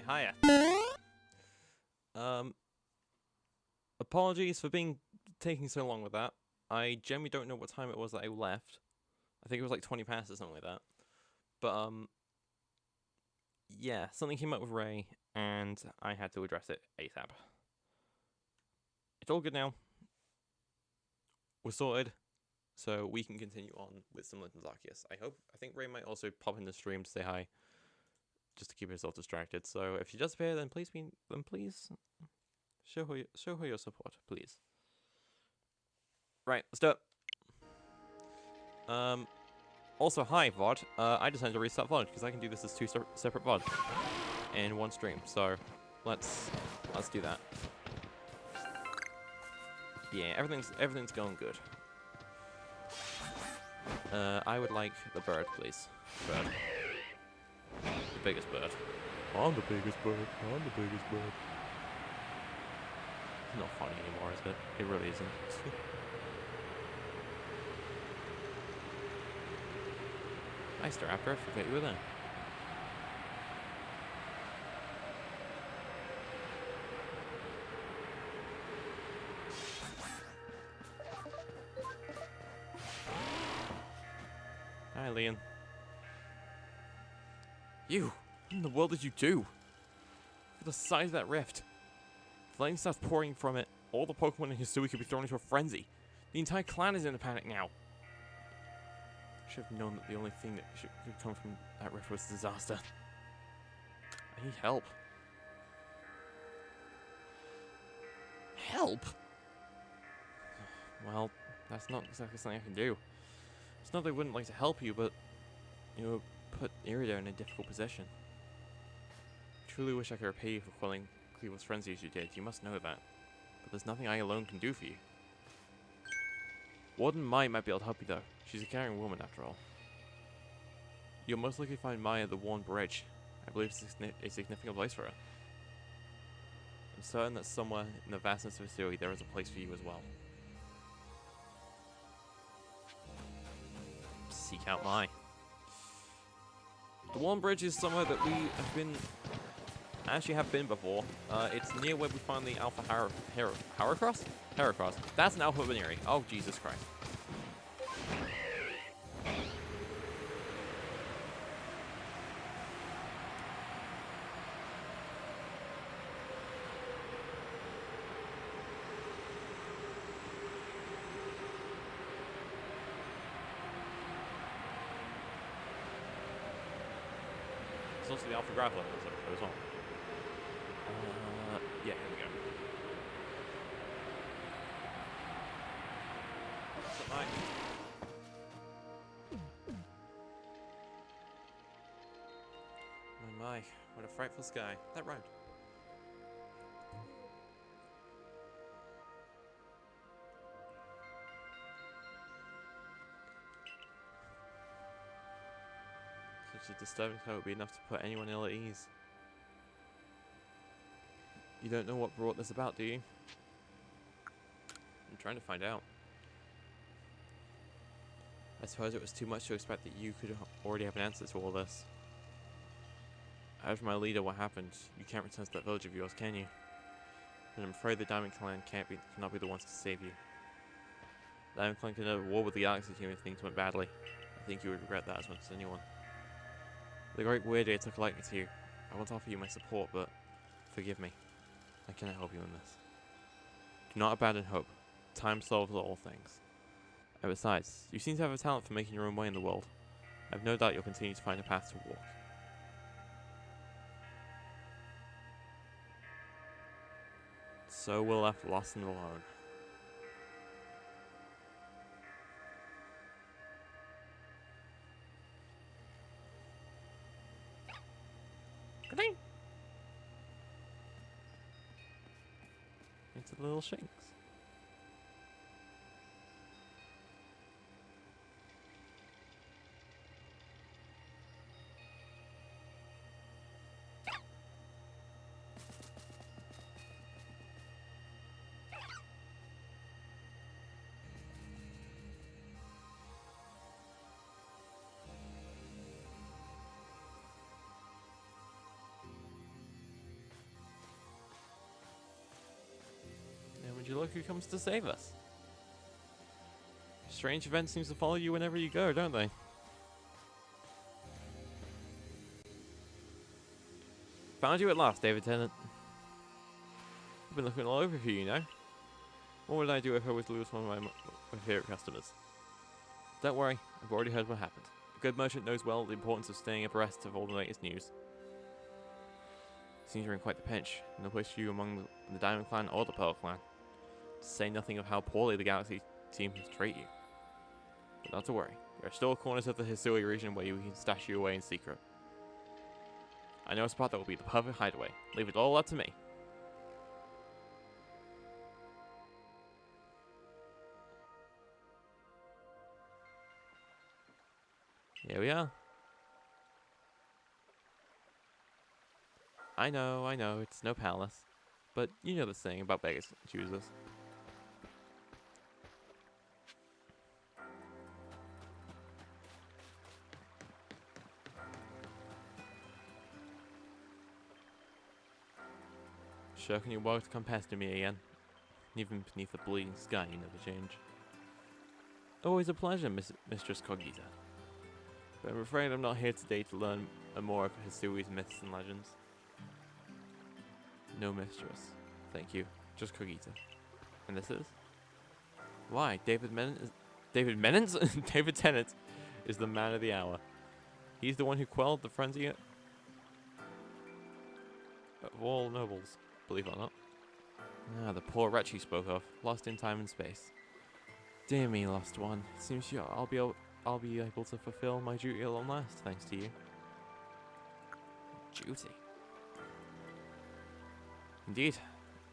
Right, hiya. Um, Apologies for taking so long with that. I generally don't know what time it was that I left. I think it was like 20 past or something like that. But yeah, something came up with Ray, and I had to address it ASAP. It's all good now. We're sorted, so we can continue on with some Legends Arceus. I think Ray might also pop in the stream to say hi, just to keep herself distracted. So if she does appear, then please show her your support, please. Right, let's do it. Also, hi VOD. I decided to restart VOD because I can do this as two separate VOD in one stream. So let's do that. Yeah, everything's going good. I would like the bird, please. Bird. The biggest bird. I'm the biggest bird. I'm the biggest bird. It's not funny anymore, is it? It really isn't. Nice, Raptor. I forget you were there. Hi, Leon. You! What in the world did you do? For the size of that rift. If lightning starts pouring from it, all the Pokemon in Hisui could be thrown into a frenzy. The entire clan is in a panic now. Should have known that the only thing that could come from that rift was disaster. I need help. Help? Well, that's not exactly something I can do. It's not that I wouldn't like to help you, but you know, put Irida in a difficult position. I truly wish I could repay you for quelling Cleveland's frenzy as you did. You must know that. But there's nothing I alone can do for you. Warden Mai might be able to help you though. She's a caring woman after all. You'll most likely find Mai at the Worn Bridge. I believe it's a significant place for her. I'm certain that somewhere in the vastness of Hisui there is a place for you as well. Seek out Mai. The Worn Bridge is somewhere that we have been before. It's near where we find the Alpha Heracross? Heracross. That's an Alpha Veneeri. Oh, Jesus Christ. It's also the Alpha Grappler as well. Yeah, here we go. What's up, Mike? Oh my, what a frightful sky. That rhymed. Such a disturbing sight would be enough to put anyone ill at ease. You don't know what brought this about, do you? I'm trying to find out. I suppose it was too much to expect that you could already have an answer to all this. I heard from my leader what happened. You can't return to that village of yours, can you? But I'm afraid the Diamond Clan cannot be the ones to save you. The Diamond Clan could have war with the Galaxy Team if things went badly. I think you would regret that as much as anyone. The Great Weird took a liking to you. I want to offer you my support, but forgive me. I cannot help you in this. Do not abandon hope. Time solves all things. And besides, you seem to have a talent for making your own way in the world. I have no doubt you'll continue to find a path to walk. So we're left lost and alone. Ka-ding! Into the little shanks. look who comes to save us. Strange events seems to follow you whenever you go, don't they? Found you at last, David Tennant. I've been looking all over for you, you know. What would I do if I was to lose one of my favorite customers? Don't worry, I've already heard what happened. A good merchant knows well the importance of staying abreast of all the latest news. Seems you're in quite the pinch, and no place for you among the Diamond Clan or the Pearl Clan. To say nothing of how poorly the Galaxy team has treated you. But not to worry, there are still corners of the Hisui region where we can stash you away in secret. I know a spot that will be the perfect hideaway. Leave it all up to me. Here we are. I know, it's no palace. But you know the saying about beggars and choosers. Sure can you walk to come past me again? Even beneath the bleeding sky, you never change. Always a pleasure, Mistress Cogita. But I'm afraid I'm not here today to learn more of Hisui's myths and legends. No mistress. Thank you. Just Cogita. And this is? Why, David Tennant is the man of the hour. He's the one who quelled the frenzy of all nobles, believe it or not. Ah, the poor wretch you spoke of, lost in time and space. Dear me, lost one. It seems I'll be able to fulfill my duty at long last, thanks to you. Duty? Indeed.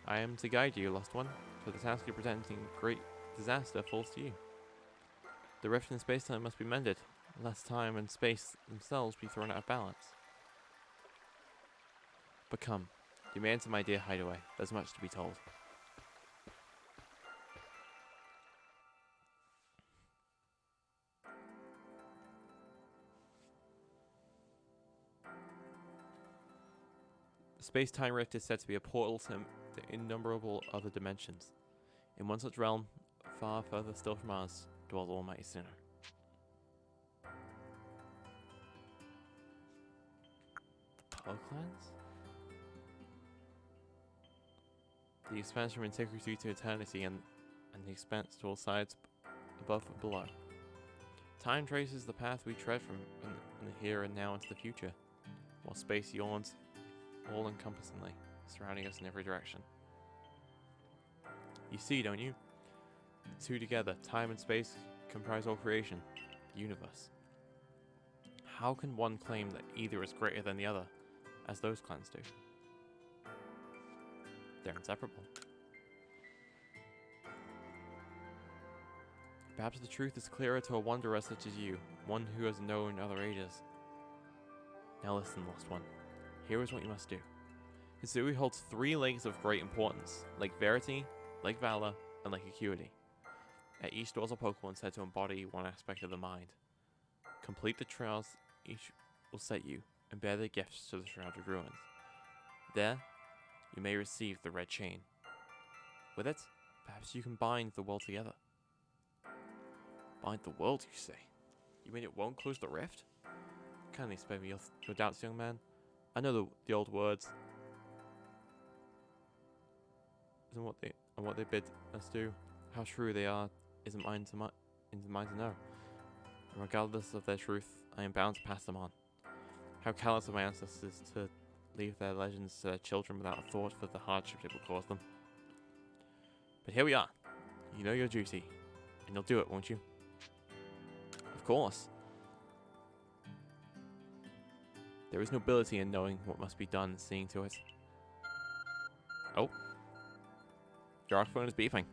I am to guide you, lost one, for the task of preventing great disaster falls to you. The rift in space-time must be mended, lest time and space themselves be thrown out of balance. But come, you may enter my dear hideaway. There's much to be told. The space-time rift is said to be a portal to innumerable other dimensions. In one such realm, far further still from ours, dwells almighty Sinnoh. The Pearl Clans? The expanse from antiquity to eternity and the expanse to all sides above and below. Time traces the path we tread from in the here and now into the future, while space yawns all-encompassingly, surrounding us in every direction. You see, don't you? The two together, time and space, comprise all creation, the universe. How can one claim that either is greater than the other, as those clans do? They're inseparable. Perhaps the truth is clearer to a wanderer such as you, one who has known other ages. Now listen, lost one. Here is what you must do. Hisui holds 3 lakes of great importance: Lake Verity, Lake Valor, and Lake Acuity. At each dwells a Pokemon said to embody one aspect of the mind. Complete the trials each will set you, and bear their gifts to the Shrouded Ruins. There, you may receive the red chain. With it, perhaps you can bind the world together. Bind the world, you say? You mean it won't close the rift? Kindly spare me your doubts, young man. I know the old words. And what they bid us do. How true they are isn't mine to know. And regardless of their truth, I am bound to pass them on. How callous of my ancestors to leave their legends to their children without a thought for the hardship it will cause them. But here we are. You know your duty, and you'll do it, won't you? Of course. There is nobility in knowing what must be done and seeing to it. Oh. Your arc phone is beeping.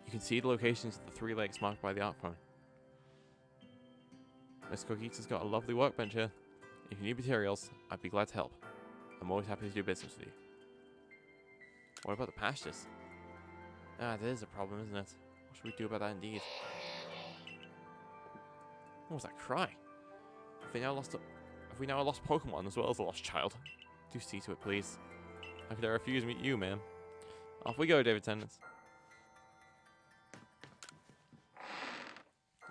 You can see the locations of the 3 lakes marked by the arc phone. Miss Cogita's got a lovely workbench here. If you need materials, I'd be glad to help. I'm always happy to do business with you. What about the pastures? Ah, that is a problem, isn't it? What should we do about that indeed? What was that cry? Have we now a lost Pokemon as well as a lost child? Do see to it, please. How could I refuse meet you, ma'am? Off we go, David Tennant.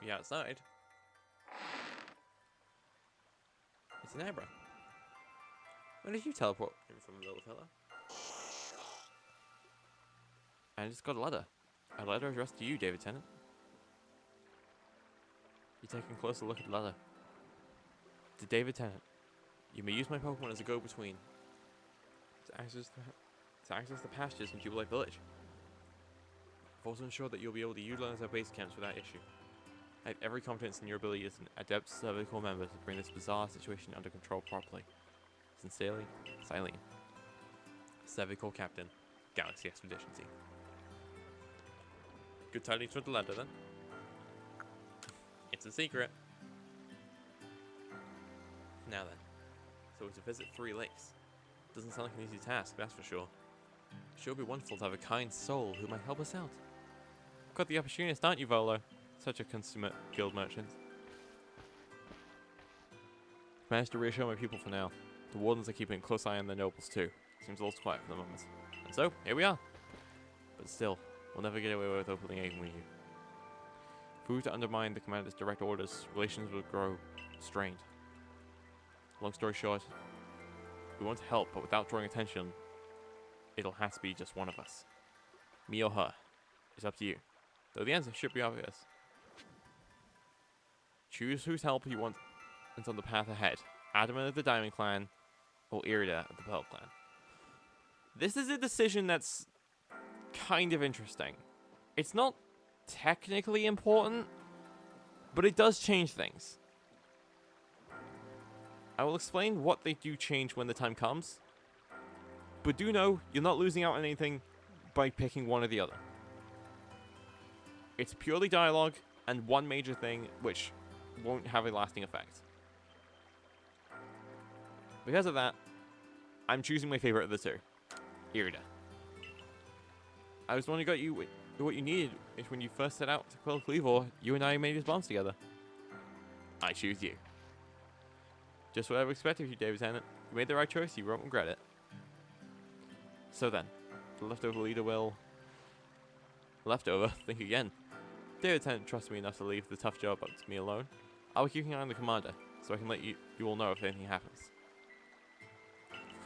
me outside. It's an Abra. When did you teleport in from, little fella? I just got a letter. A letter addressed to you, David Tennant. You take a closer look at the letter. To David Tennant, you may use my Pokemon as a go-between to access the pastures in Jubilee Village. I've also ensured that you'll be able to utilize our base camps without issue. I have every confidence in your ability as an adept Cervical member to bring this bizarre situation under control properly. Sincerely, Silene. Cervical Captain, Galaxy Expedition Team. Good tidings with the letter then. It's a secret. Now then, so to visit 3 lakes. Doesn't sound like an easy task, that's for sure. It sure would be wonderful to have a kind soul who might help us out. Quite the opportunist, aren't you, Volo? Such a consummate guild merchant. I've managed to reassure my people for now. The wardens are keeping a close eye on their nobles too. Seems a little quiet for the moment. And so, here we are. But still, we'll never get away with openly aiming with you. If we were to undermine the commander's direct orders, relations would grow strained. Long story short, we want to help, but without drawing attention, it'll have to be just one of us. Me or her. It's up to you. Though the answer should be obvious. Choose whose help you want and on the path ahead. Adamant of the Diamond Clan, or Irida of the Pearl Clan. This is a decision that's kind of interesting. It's not technically important, but it does change things. I will explain what they do change when the time comes, but do know you're not losing out on anything by picking one or the other. It's purely dialogue and one major thing which won't have a lasting effect. Because of that, I'm choosing my favorite of the two, Irida. I was the one who got you what you needed when you first set out to quell Cleavor. You and I made these bonds together. I choose you. Just what I would expect of you, David Tennant. You made the right choice, you won't regret it. So then, the leftover leader will... think again. David Tennant trusts me enough to leave the tough job up to me alone. I'll be keeping an eye on the commander, so I can let you all know if anything happens.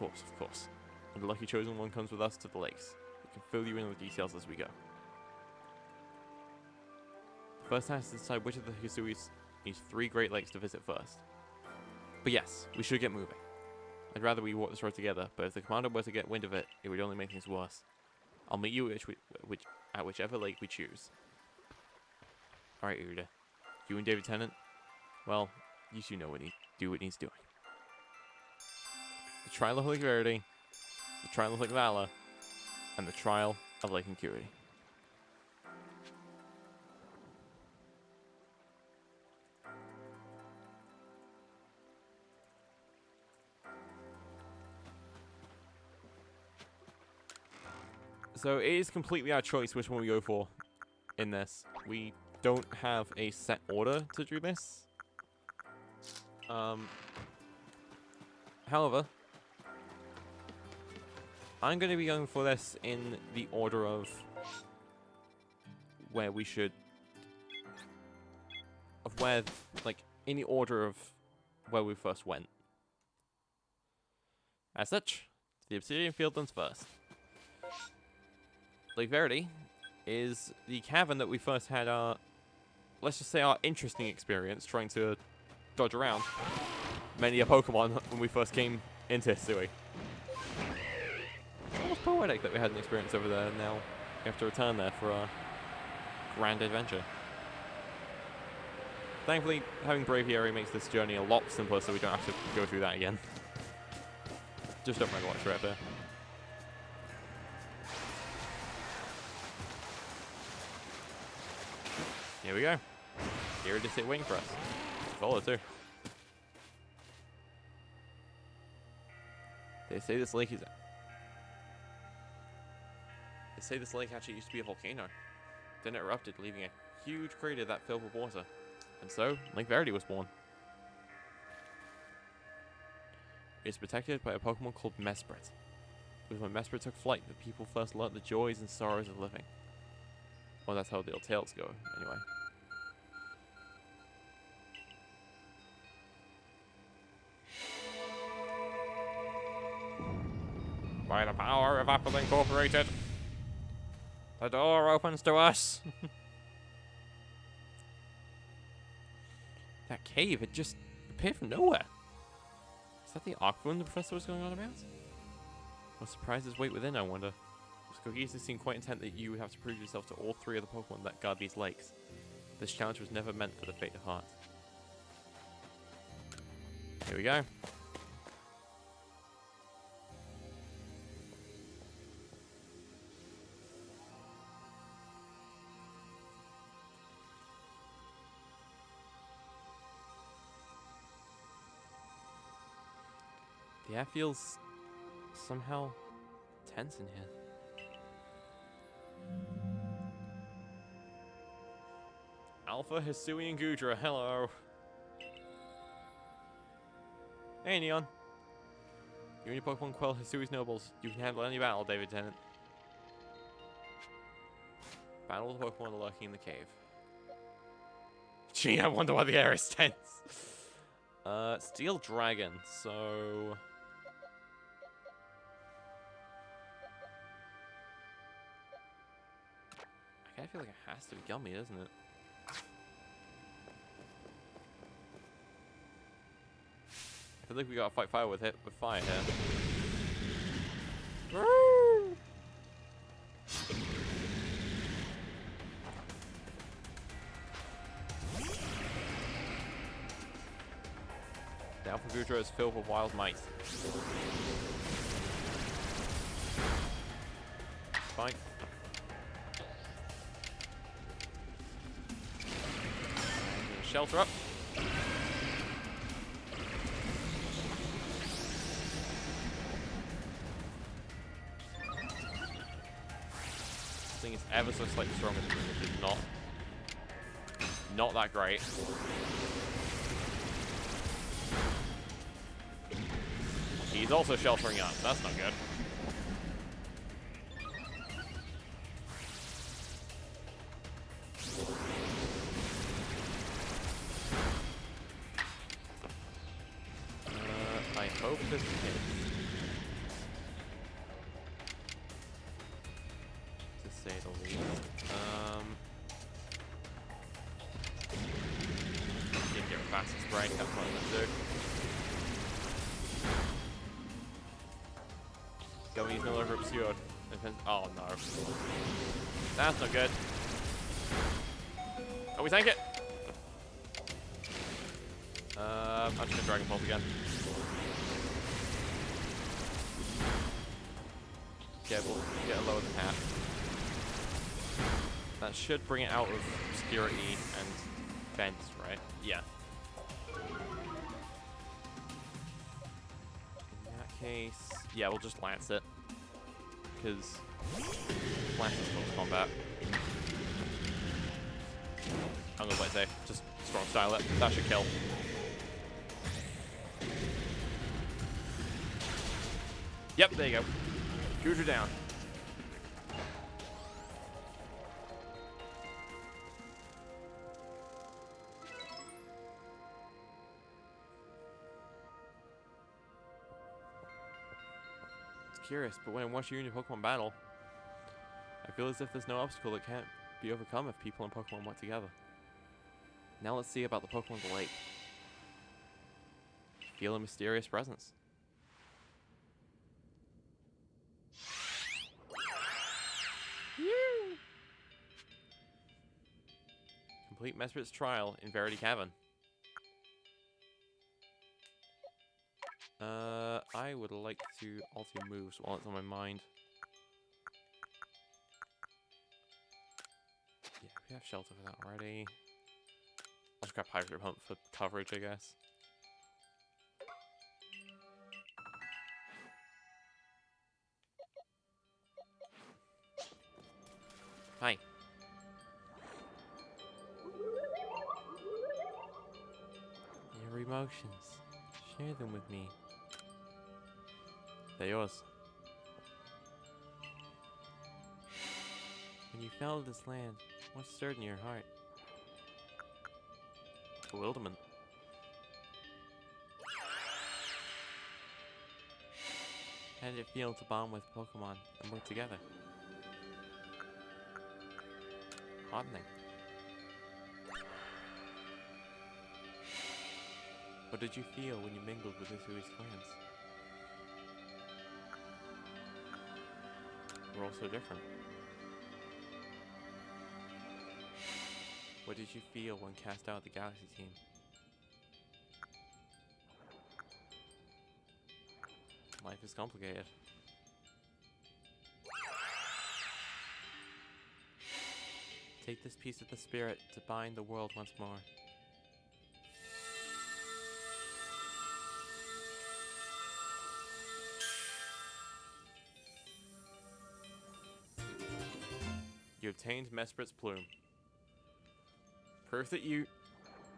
Of course. And the lucky chosen one comes with us to the lakes. We can fill you in with details as we go. The first task is to decide which of the Hisui's needs 3 Great Lakes to visit first. But yes, we should get moving. I'd rather we walk this road together, but if the commander were to get wind of it, it would only make things worse. I'll meet you at whichever lake we choose. Alright, Irida. You and David Tennant? Well, you two know what needs doing. The Trial of Lake Verity, the Trial of Lake Valor, and the Trial of Lake Incurity. So it is completely our choice which one we go for in this. We don't have a set order to do this. However, I'm going to be going for this in the order of where we should... in the order of where we first went. As such, the Obsidian Fieldlands first. Lake Verity is the cavern that we first had our, let's just say, our interesting experience trying to dodge around many a Pokemon when we first came into Hisui. It's almost poetic that we had an experience over there, and now we have to return there for a grand adventure. Thankfully, having Braviary makes this journey a lot simpler, so we don't have to go through that again. Just don't mind watch right there. Here we go. Here it is sit waiting for us. Follow too. They say this lake actually used to be a volcano. Then it erupted, leaving a huge crater that filled with water. And so, Lake Verity was born. It's protected by a Pokemon called Mesprit. It was when Mesprit took flight that people first learnt the joys and sorrows of living. Well, that's how the old tales go, anyway. By the power of Apple Incorporated, the door opens to us. That cave, it just appeared from nowhere. Is that the arc room the professor was going on about? What surprises wait within, I wonder? Cookies seemed quite intent that you would have to prove yourself to all 3 of the Pokemon that guard these lakes. This challenge was never meant for the faint of heart. Here we go. The air feels somehow tense in here. Alpha, Hisui, and Gudra, hello. Hey, Neon. You and your Pokemon quell Hisui's nobles. You can handle any battle, David Tennant. Battle the Pokemon lurking in the cave. Gee, I wonder why the air is tense. Steel Dragon, so... I kinda feel like it has to be Gummy, doesn't it? I feel like we gotta fight fire with fire here. Woo! The Alpha Gudra is filled with wild might. Fine. Shelter up. This thing is ever so slightly stronger than me, which is not that great. He's also sheltering up. That's not good. I hope this hits. To say the least. Didn't get fast spray. That's what I'm gonna do. Gummies no longer obscured. Oh no. That's not good. Oh, we tank it! I'm just gonna Dragon Pulse again. Yeah, we'll get it lower than half. That should bring it out of obscurity and fence, right? Yeah. In that case, yeah, we'll just lance it. Because lance is close combat. I'm gonna play it safe. Just strong style it. That should kill. Yep, there you go. Gudra down. It's curious, but when I watch you in your Pokemon battle, I feel as if there's no obstacle that can't be overcome if people and Pokemon work together. Now let's see about the Pokemon of the lake. Feel a mysterious presence. Complete Mesmerit's trial in Verity Cavern. I would like to alter moves while it's on my mind. Yeah, we have shelter for that already. I'll just grab Hyper Pump for coverage, I guess. Hi. Your emotions. Share them with me. They're yours. When you fell to this land, what stirred in your heart? Bewilderment. How did it feel to bond with Pokemon and work together? Heartening. What did you feel when you mingled with Isui's friends? We're all so different. What did you feel when cast out the Galaxy team? Life is complicated. Take this piece of the spirit to bind the world once more. You obtained Mesprit's plume. Proof that you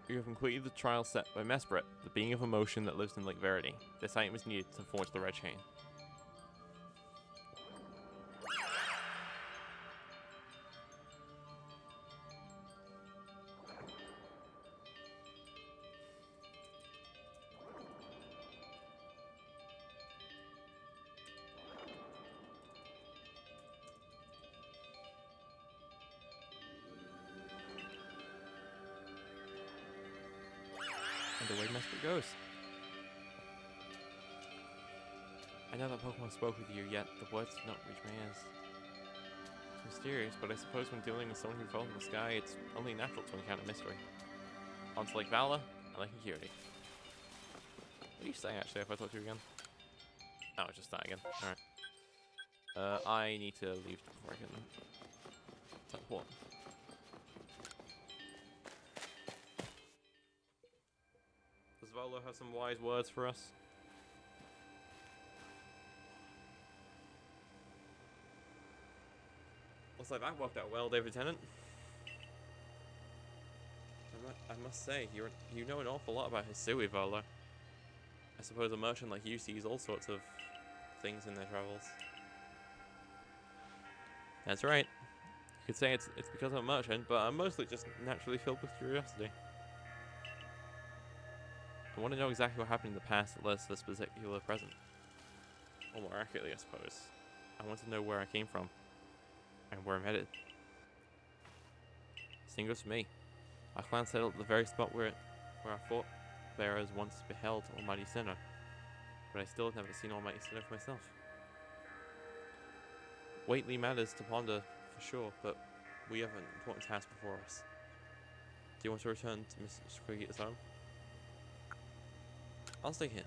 have completed the trial set by Mesprit, the being of emotion that lives in Lake Verity. This item is needed to forge the red chain. And away Mesprit goes. I know that Pokemon spoke with you, yet the words did not reach my ears. It's mysterious, but I suppose when dealing with someone who falls from the sky, it's only natural to encounter mystery. On to Lake Valor and Lake Acuity. What are you saying, actually, if I talk to you again? Oh, just that again. Alright. I need to leave before I can teleport. Does Volo have some wise words for us? Looks like that worked out well, David Tennant. I must say, you know an awful lot about Hisui, Volo. I suppose a merchant like you sees all sorts of things in their travels. That's right. You could say it's because I'm a merchant, but I'm mostly just naturally filled with curiosity. I want to know exactly what happened in the past that led to this particular present. Or more accurately, I suppose. I want to know where I came from. And where I'm headed. Same goes for me. Our clan settled at the very spot where our fort bearers once beheld Almighty Sinnoh. But I still have never seen Almighty Sinnoh for myself. Weighty matters to ponder, for sure, but we have an important task before us. Do you want to return to Mr. Quiggy's home? I'll stay here.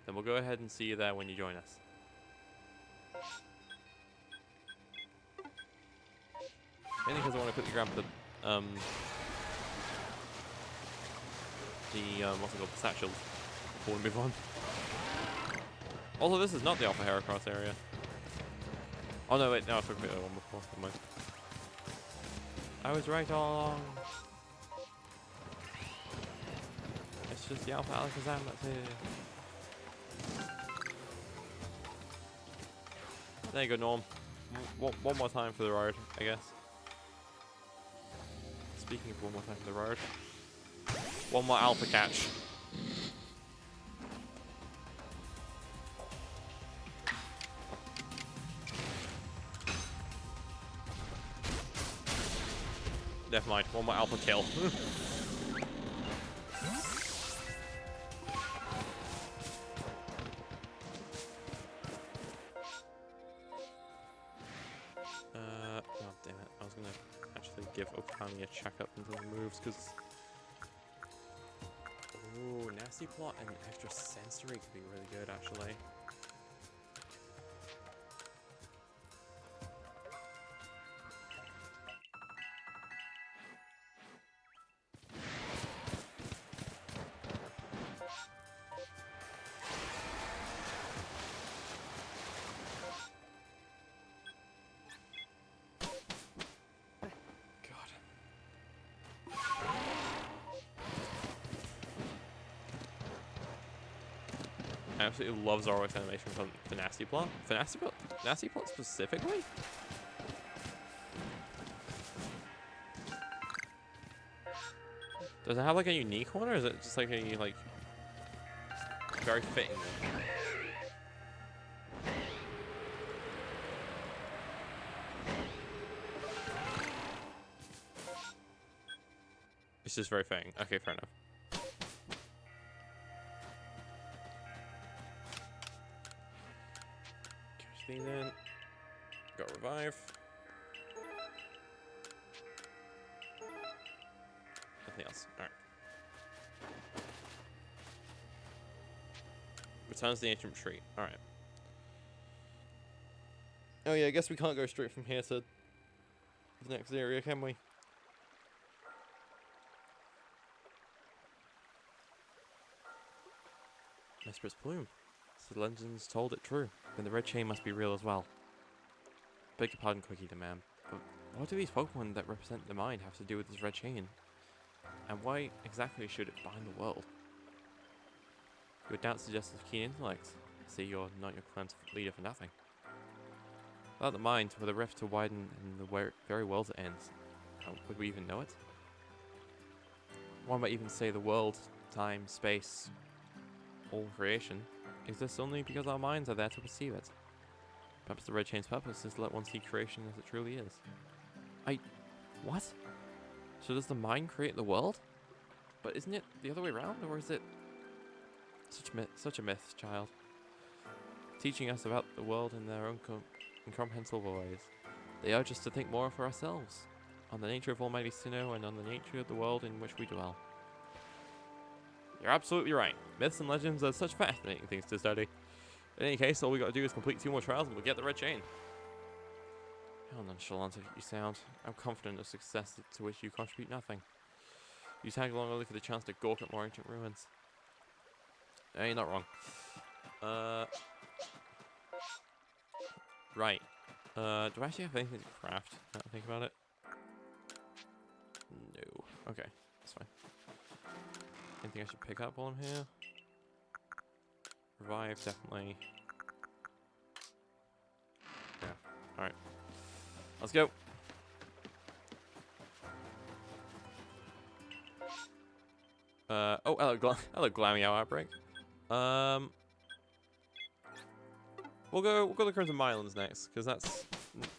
Then we'll go ahead and see you there when you join us. Mainly because I want to quickly grab the what's it called, the satchels before we move on. Also, this is not the Alpha Heracross area. Oh no, wait, no, I took the other one before. Never mind. I was right all along. It's just the Alpha Alakazam that's here. There you go, Norm. One more time for the ride, I guess. Speaking of one more time for the road, one more alpha catch. Never mind, one more alpha kill. Oh damn it, I was gonna actually give Okami a checkup until he moves, because... Ooh, Nasty Plot and Extra Sensory could be really good, actually. I absolutely love Zoroark's animation for Nasty Plot. For Nasty Plot specifically? Does it have like a unique one, or is it just like a very fitting. It's just very fitting. Okay, fair enough. Catch these in. Got revive. Nothing else. Alright. Returns the ancient retreat. Alright. Oh yeah, I guess we can't go straight from here to the next area, can we? Mistress Plume. So the legends told it true. Then the red chain must be real as well. Beg your pardon, Quick Eater Man, but what do these Pokemon that represent the mind have to do with this red chain? And why exactly should it bind the world? Your doubts suggest a keen intellect. See, you're not your clan's leader for nothing. Without the mind, were the rift to widen in the very world it ends, would we even know it? One might even say the world, time, space, all creation, exists only because our minds are there to perceive it. Perhaps the red chain's purpose is to let one see creation as it truly is. What? So does the mind create the world? But isn't it the other way around, or is it such a myth, child? Teaching us about the world in their own incomprehensible ways. They urge us to think more for ourselves, on the nature of Almighty Sinnoh and on the nature of the world in which we dwell. You're absolutely right. Myths and legends are such fascinating things to study. In any case, all we gotta do is complete 2 more trials and we'll get the red chain. How nonchalant you sound. I'm confident of success to which you contribute nothing. You tag along only for the chance to gawk at more ancient ruins. Hey, you're not wrong. Right. Do I actually have anything to craft? Now that I think about it. No. Okay, that's fine. Anything I should pick up while I'm here? Revive, definitely. Yeah. Alright. Let's go. Oh, hello, Glameow Outbreak. We'll go to Crimson Islands next, because that's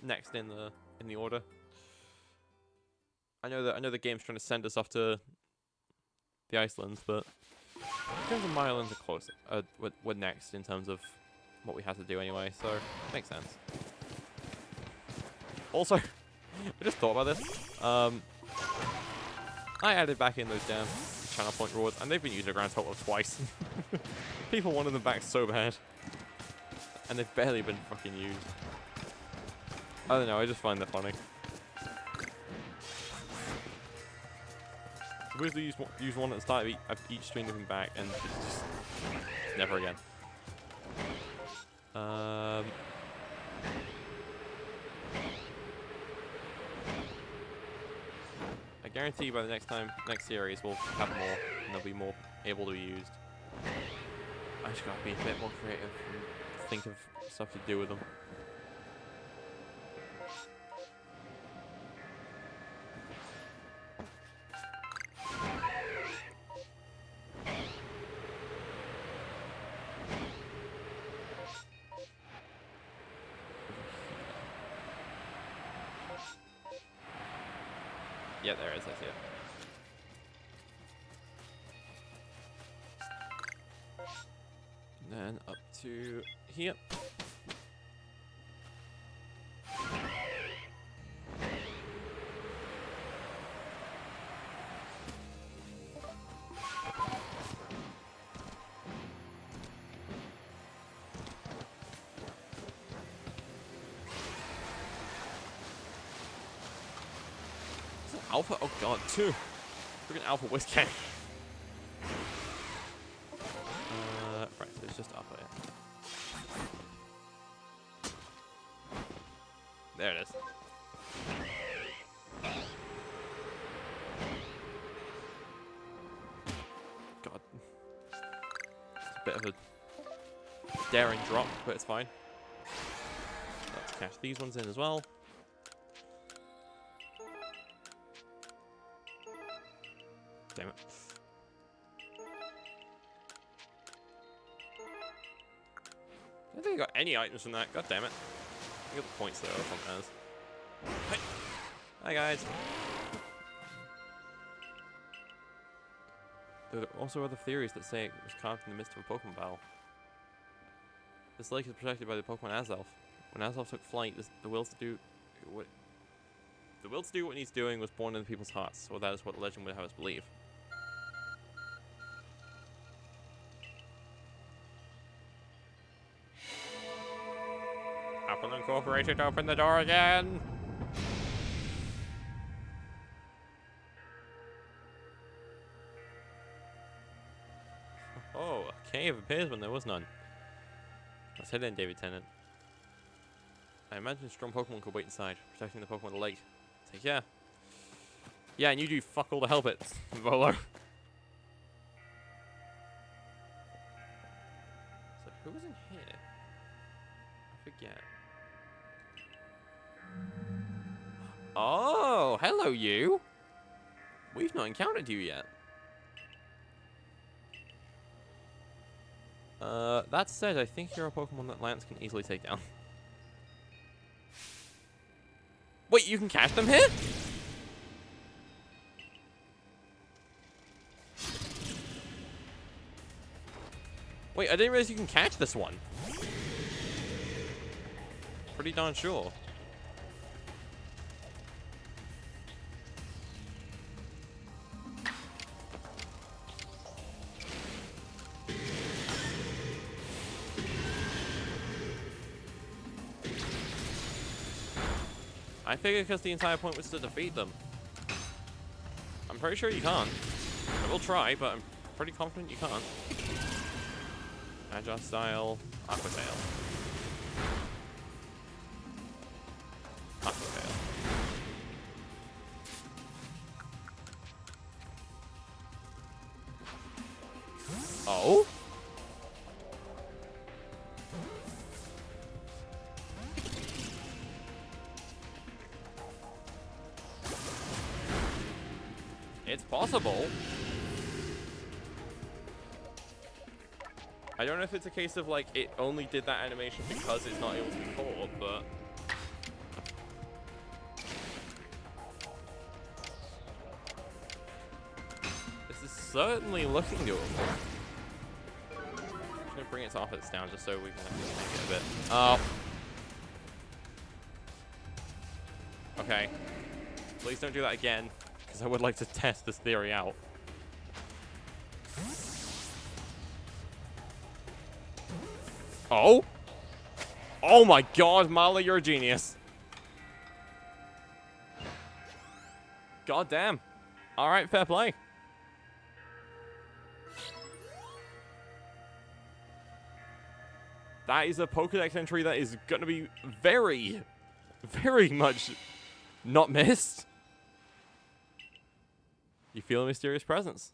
next in the order. I know the game's trying to send us off to the Icelands, but Crimson Islands are close. We're next in terms of what we had to do anyway, so it makes sense. Also, I just thought about this. I added back in those damn channel point rewards, and they've been used a grand total of twice. People wanted them back so bad. And they've barely been fucking used. I don't know, I just find that funny. Supposedly use one at the start of each stream looking back, and just never again. I guarantee by the next series we'll have more, and they'll be more able to be used. I just gotta be a bit more creative and think of stuff to do with them. Yeah, there is, I see it. And then up to here. Alpha? Oh god, 2! Freaking Alpha Whiskey. Right, so it's just Alpha, yeah. There it is. God. It's a bit of a daring drop, but it's fine. Let's cash these ones in as well. Damn it. I don't think I got any items from that. God damn it. I got the points though. That's what matters. Hi. Hi guys. There are also other theories that say it was carved in the midst of a Pokemon battle. This lake is protected by the Pokemon Azelf. When Azelf took flight, the will to do what he's doing was born in the people's hearts, or that is what the legend would have us believe. Apple Incorporated, open the door again! Oh, a cave appears when there was none. Let's head in, David Tennant. I imagine strong Pokemon could wait inside, protecting the Pokemon of the lake. Take care. Yeah, and you do fuck all to help it, Volo. So, who was in here? I forget. Oh, hello you! We've not encountered you yet. That said, I think you're a Pokemon that Lance can easily take down. Wait, you can catch them here? Wait, I didn't realize you can catch this one. Pretty darn sure. I figured because the entire point was to defeat them. I'm pretty sure you can't. I will try, but I'm pretty confident you can't. Agile style, Aqua Tail. Aqua Tail. Oh? It's possible. I don't know if it's a case of like it only did that animation because it's not able to be caught, but this is certainly looking doable. I'm just gonna bring its offense down just so we can make it a bit. Oh. Okay. Please don't do that again, because I would like to test this theory out. Oh? Oh my god, Marla, you're a genius. God damn. Alright, fair play. That is a Pokédex entry that is going to be very, very much not missed. You feel a mysterious presence.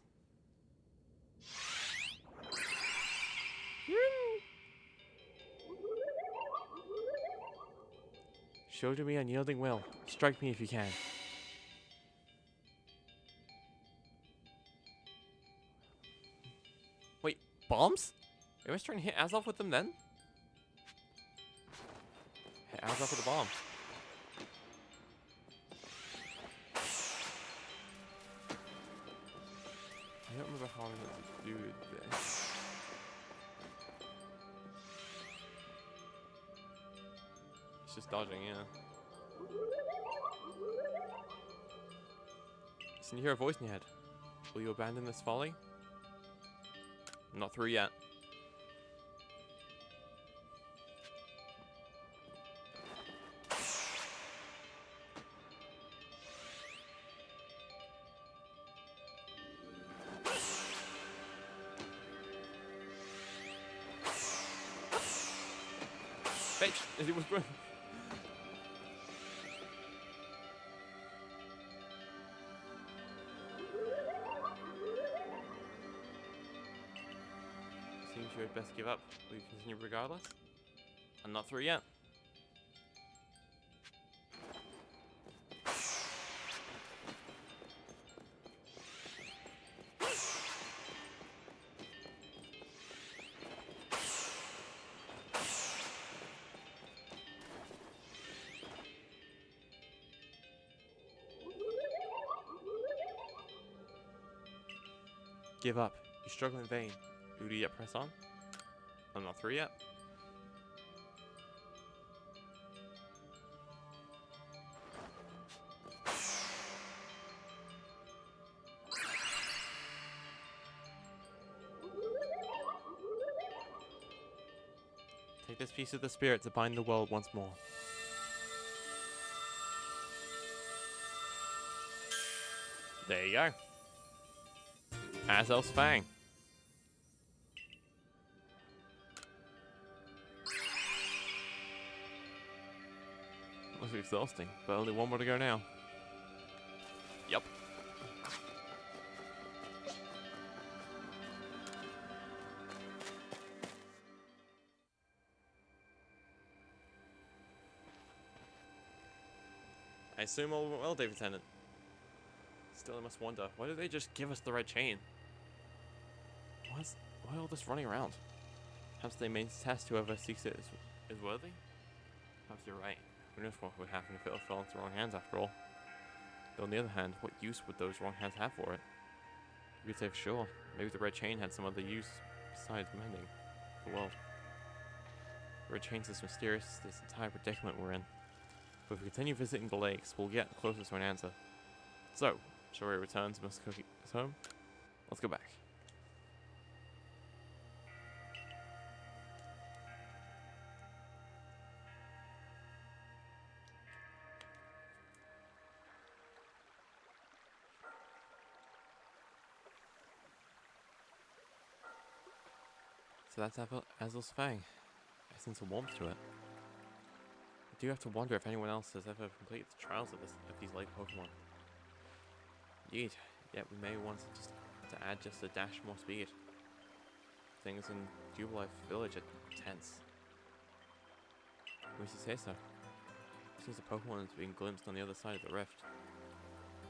Show to me unyielding will. Strike me if you can. Wait, bombs? Are we trying to hit Azelf with them then? Hit Azelf with a bomb. I don't remember how I'm going to do this. It's just dodging, yeah. Listen, you hear a voice in your head. Will you abandon this folly? I'm not through yet. Bitch, it was. Seems you had best give up. Will you continue regardless? I'm not through yet. Give up. You struggle in vain. Do you yet press on? I'm not through yet. Take this piece of the spirit to bind the world once more. There you go. Arceus Fang. Must be exhausting, but only one more to go now. Yup. I assume all went well, David Tennant. Still, I must wonder, why did they just give us the red chain? Why all this running around? Perhaps they may test whoever seeks it is worthy? Perhaps you're right. Who knows what would happen if it fell into the wrong hands after all? Though on the other hand, what use would those wrong hands have for it? You could say for sure, maybe the red chain had some other use besides mending the world. The red chain's as mysterious as this entire predicament we're in. But if we continue visiting the lakes, we'll get closer to an answer. So, shall we return to Mr. Cookie's home? Let's go back. So that's Arceus Fang. I sense a warmth to it. I do have to wonder if anyone else has ever completed the trials of these late Pokemon. Indeed, yet we may want to add just a dash more speed. Things in Jubilife Village are tense. Who makes you say so? Seems the Pokemon is being glimpsed on the other side of the rift.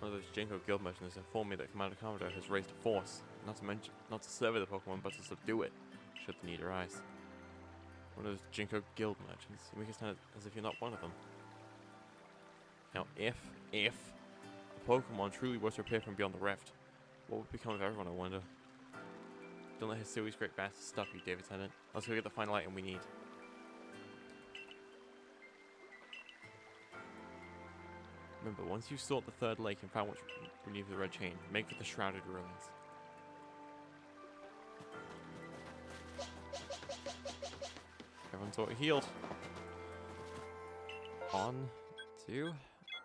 One of those Jinko guild merchants informed me that Commander Commodore has raised a force, not to survey the Pokemon, but to subdue it, should the need arise. One of those Jinko guild merchants. You make it sound as if you're not one of them. Now, if a Pokemon truly was to appear from beyond the rift, what would become of everyone, I wonder? Don't let Hisui's great bastards stop you, David Tennant. Let's go get the final item we need. Remember, once you've sought the third lake and found what's beneath the red chain, make for the shrouded ruins. Everyone's sort of healed. On to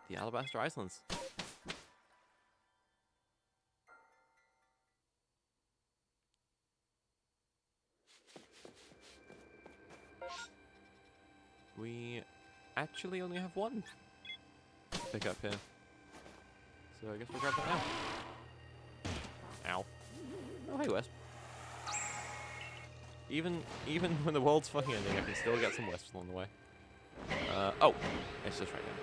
the Alabaster Islands. We actually only have one to pick up here. So I guess we'll grab that now. Ow. Oh, hey, Wesp. Even when the world's fucking ending, I can still get some Wesps along the way. Oh, it's just right now.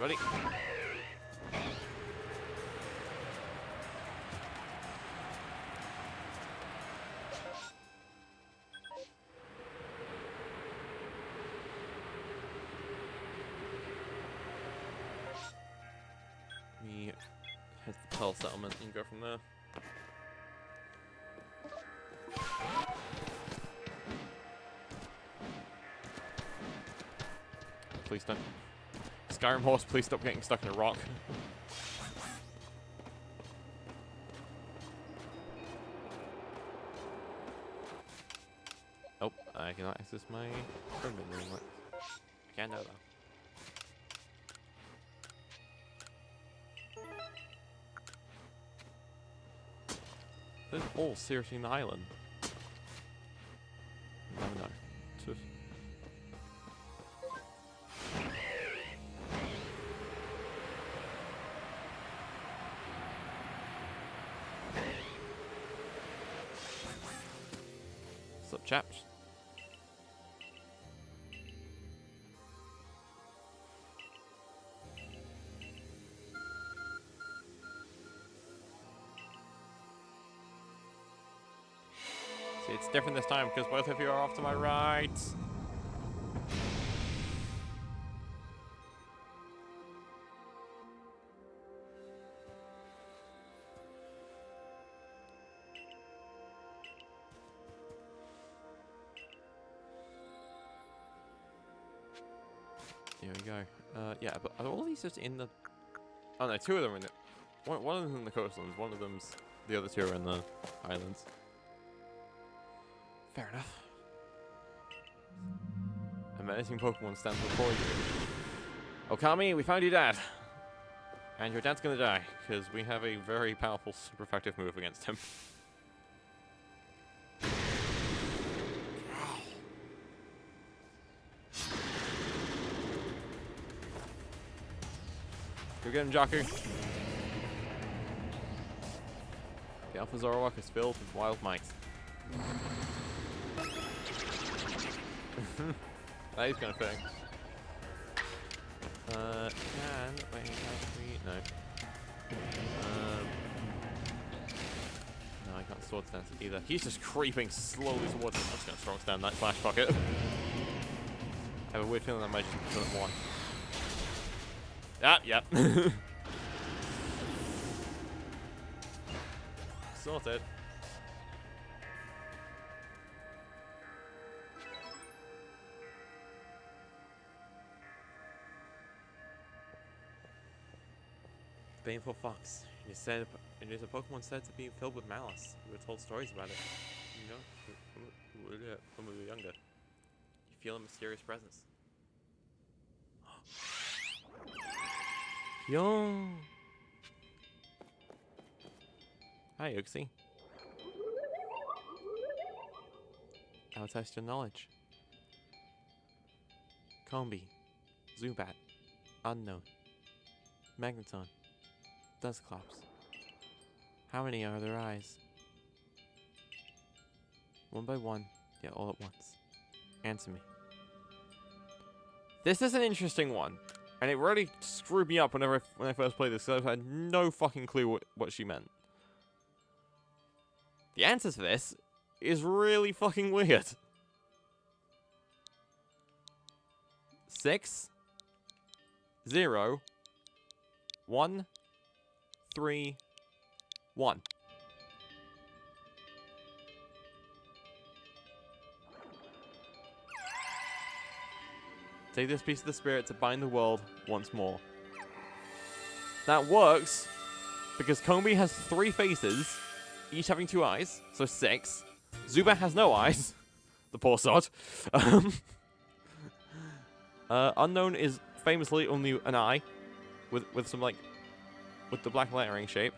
Everybody. We head to the Pearl Settlement and go from there. Please don't. Skyrim horse, please stop getting stuck in a rock. Oh, I cannot access my phone menu anymore. I can now though. There's all seriously in the island. No. Just... What's up, chaps? See, it's different this time because both of you are off to my right. Here we go. Yeah, but are all these just in the... Oh no, two of them are in it. One of them's in the coastlands, one of them's... The other two are in the islands. Fair enough. A menacing Pokemon stands before you. Okami, we found your dad. And your dad's gonna die, because we have a very powerful, super effective move against him. Go get him, Jaku. The Alpha Zoroark is filled with wild might. That is kind of fitting. Wait, actually, no. No, I can't sword stance it either. He's just creeping slowly towards him. I'm just gonna strong stand that flash pocket. I have a weird feeling I might just kill him one. Ah, yep. Sorted. Baneful Fox. It is a Pokemon said to be filled with malice. We were told stories about it. You know, when we were younger. You feel a mysterious presence. Yo. Hi, Uxie. I'll test your knowledge. Combi. Zubat. Unknown. Magneton. Dusclops. How many are their eyes? One by one, yet all at once. Answer me. This is an interesting one. And it really screwed me up when I first played this, because I had no fucking clue what she meant. The answer to this is really fucking weird. 6, 0, 1, 3, 1. Take this piece of the spirit to bind the world once more. That works because Combi has 3 faces, each having 2 eyes, so 6. Zubat has no eyes. The poor sod. Unknown is famously only an eye, with some like, with the black lettering shape.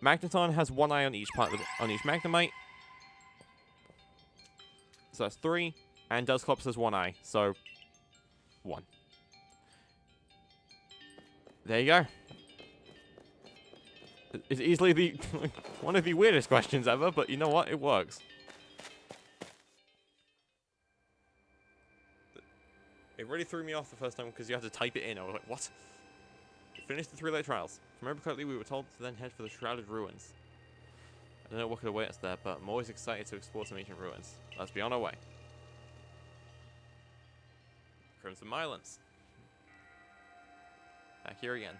Magneton has 1 eye on each part on each Magnemite. So that's 3. And Dusclops has 1 eye, so 1. There you go. It's easily the one of the weirdest questions ever, but you know what? It works. It really threw me off the first time because you had to type it in. I was like, what? We finished the 3-layer trials. If I remember correctly, we were told to then head for the Shrouded Ruins. I don't know what could await us there, but I'm always excited to explore some ancient ruins. Let's be on our way. Crimson Islands. Back here again.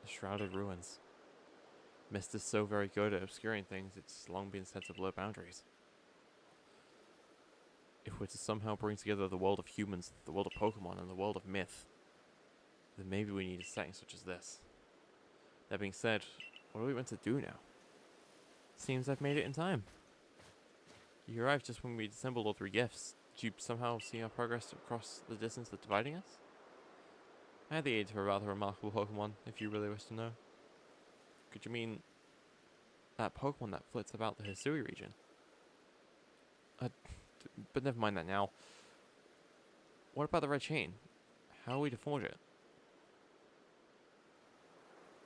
The Shrouded Ruins. Mist is so very good at obscuring things, it's long been said to blur boundaries. If we're to somehow bring together the world of humans, the world of Pokemon, and the world of myth, then maybe we need a setting such as this. That being said, what are we meant to do now? Seems I've made it in time. You arrived just when we assembled all 3 gifts. Did you somehow see our progress across the distance that's dividing us? I had the aid of a rather remarkable Pokemon, if you really wish to know. Could you mean that Pokemon that flits about the Hisui region? But never mind that now. What about the red chain? How are we to forge it?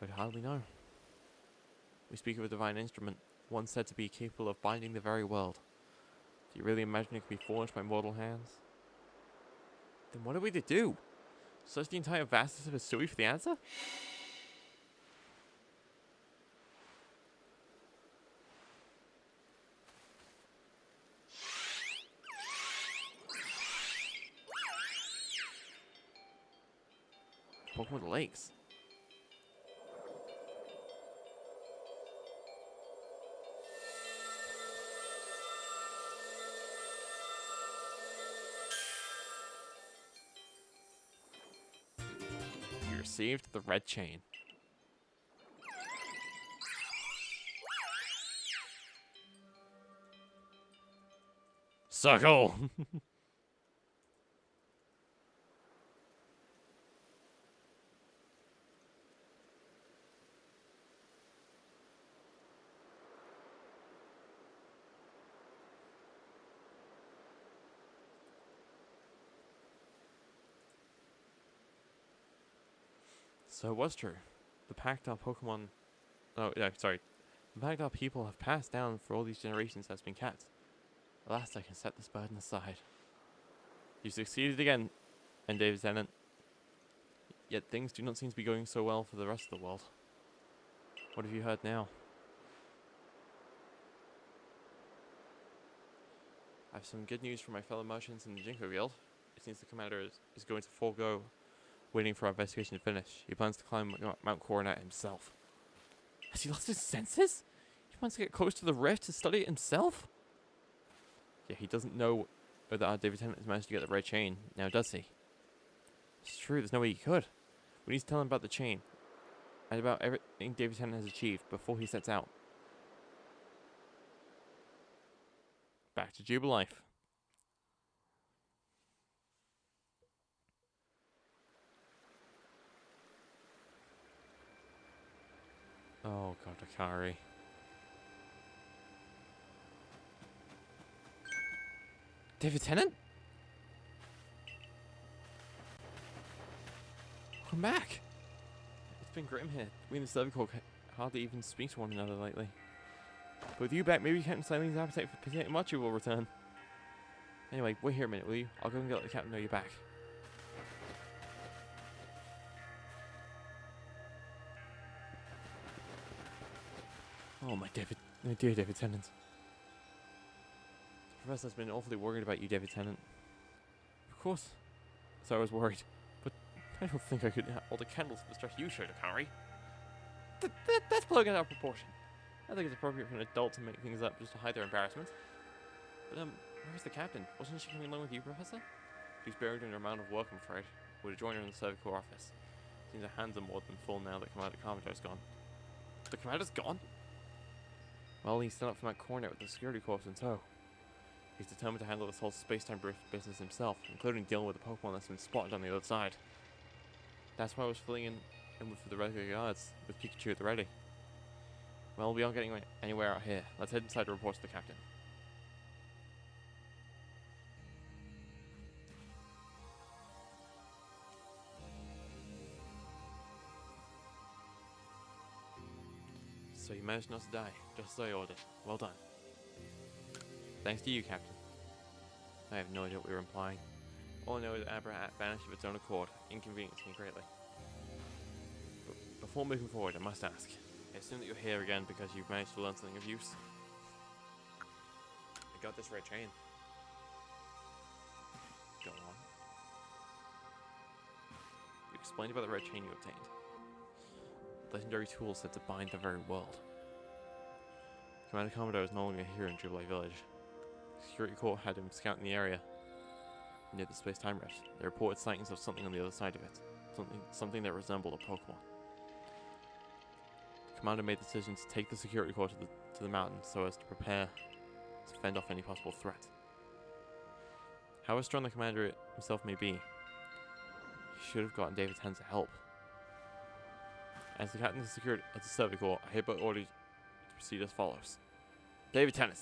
I'd hardly know. We speak of a divine instrument, one said to be capable of binding the very world. Do you really imagine it could be forged by mortal hands? Then what are we to do? Search the entire vastness of Hisui for the answer? Pokemon of the Lakes. received the red chain. Circle! So it was true. The pact our Pokemon... Oh, yeah, sorry. The pact our people have passed down for all these generations has been kept. At last I can set this burden aside. You succeeded again, and David Tennant. Yet things do not seem to be going so well for the rest of the world. What have you heard now? I have some good news from my fellow merchants in the Jinko Guild. It seems the commander is going to forego waiting for our investigation to finish. He plans to climb Mount Coronet himself. Has he lost his senses? He wants to get close to the rift to study it himself? Yeah, he doesn't know that our David Tennant has managed to get the red chain, now does he? It's true, there's no way he could. We need to tell him about the chain, and about everything David Tennant has achieved before he sets out. Back to Jubilife. Oh god, Akari. David Tennant? Welcome back! It's been grim here. We in the Cervical hardly even speak to one another lately. But with you back, maybe Captain Siling's appetite for potato mochi will return. Anyway, wait here a minute, will you? I'll go and let the captain know you're back. Oh my dear David Tennant. The professor's been awfully worried about you, David Tennant. Of course. So I was worried. But I don't think I could hold a candle to the stress you showed, Akari. That's blowing it out of proportion. I think it's appropriate for an adult to make things up just to hide their embarrassment. But, where's the captain? Wasn't she coming along with you, Professor? She's buried in her amount of work, I'm afraid. We'll join her in the Cervical office. Seems her hands are more than full now that Commander Carpenter's gone. The Commander's gone? Well, he's still up for Mount Coronet with the security corps in tow. He's determined to handle this whole space-time business himself, including dealing with the Pokemon that's been spotted on the other side. That's why I was filling in for the regular guards, with Pikachu at the ready. Well, we aren't getting anywhere out here. Let's head inside to report to the captain. So you managed not to die, just as I ordered. Well done. Thanks to you, Captain. I have no idea what we were implying. All I know is that Abra vanished of its own accord, inconveniencing me greatly. But before moving forward, I must ask. I assume that you're here again because you've managed to learn something of use. I got this red chain. Go on. You explained about the red chain you obtained. Legendary tools said to bind the very world. Commander Commodore is no longer here in Jubilee Village. The security corps had him scouting the area near the space-time rift. They reported sightings of something on the other side of it. Something that resembled a Pokemon. The commander made the decision to take the security corps to the mountain so as to prepare to fend off any possible threat. However strong the commander himself may be, he should have gotten David's hands to help. As the captain of the security at the Cervical, I hereby order you to proceed as follows. David Tennant,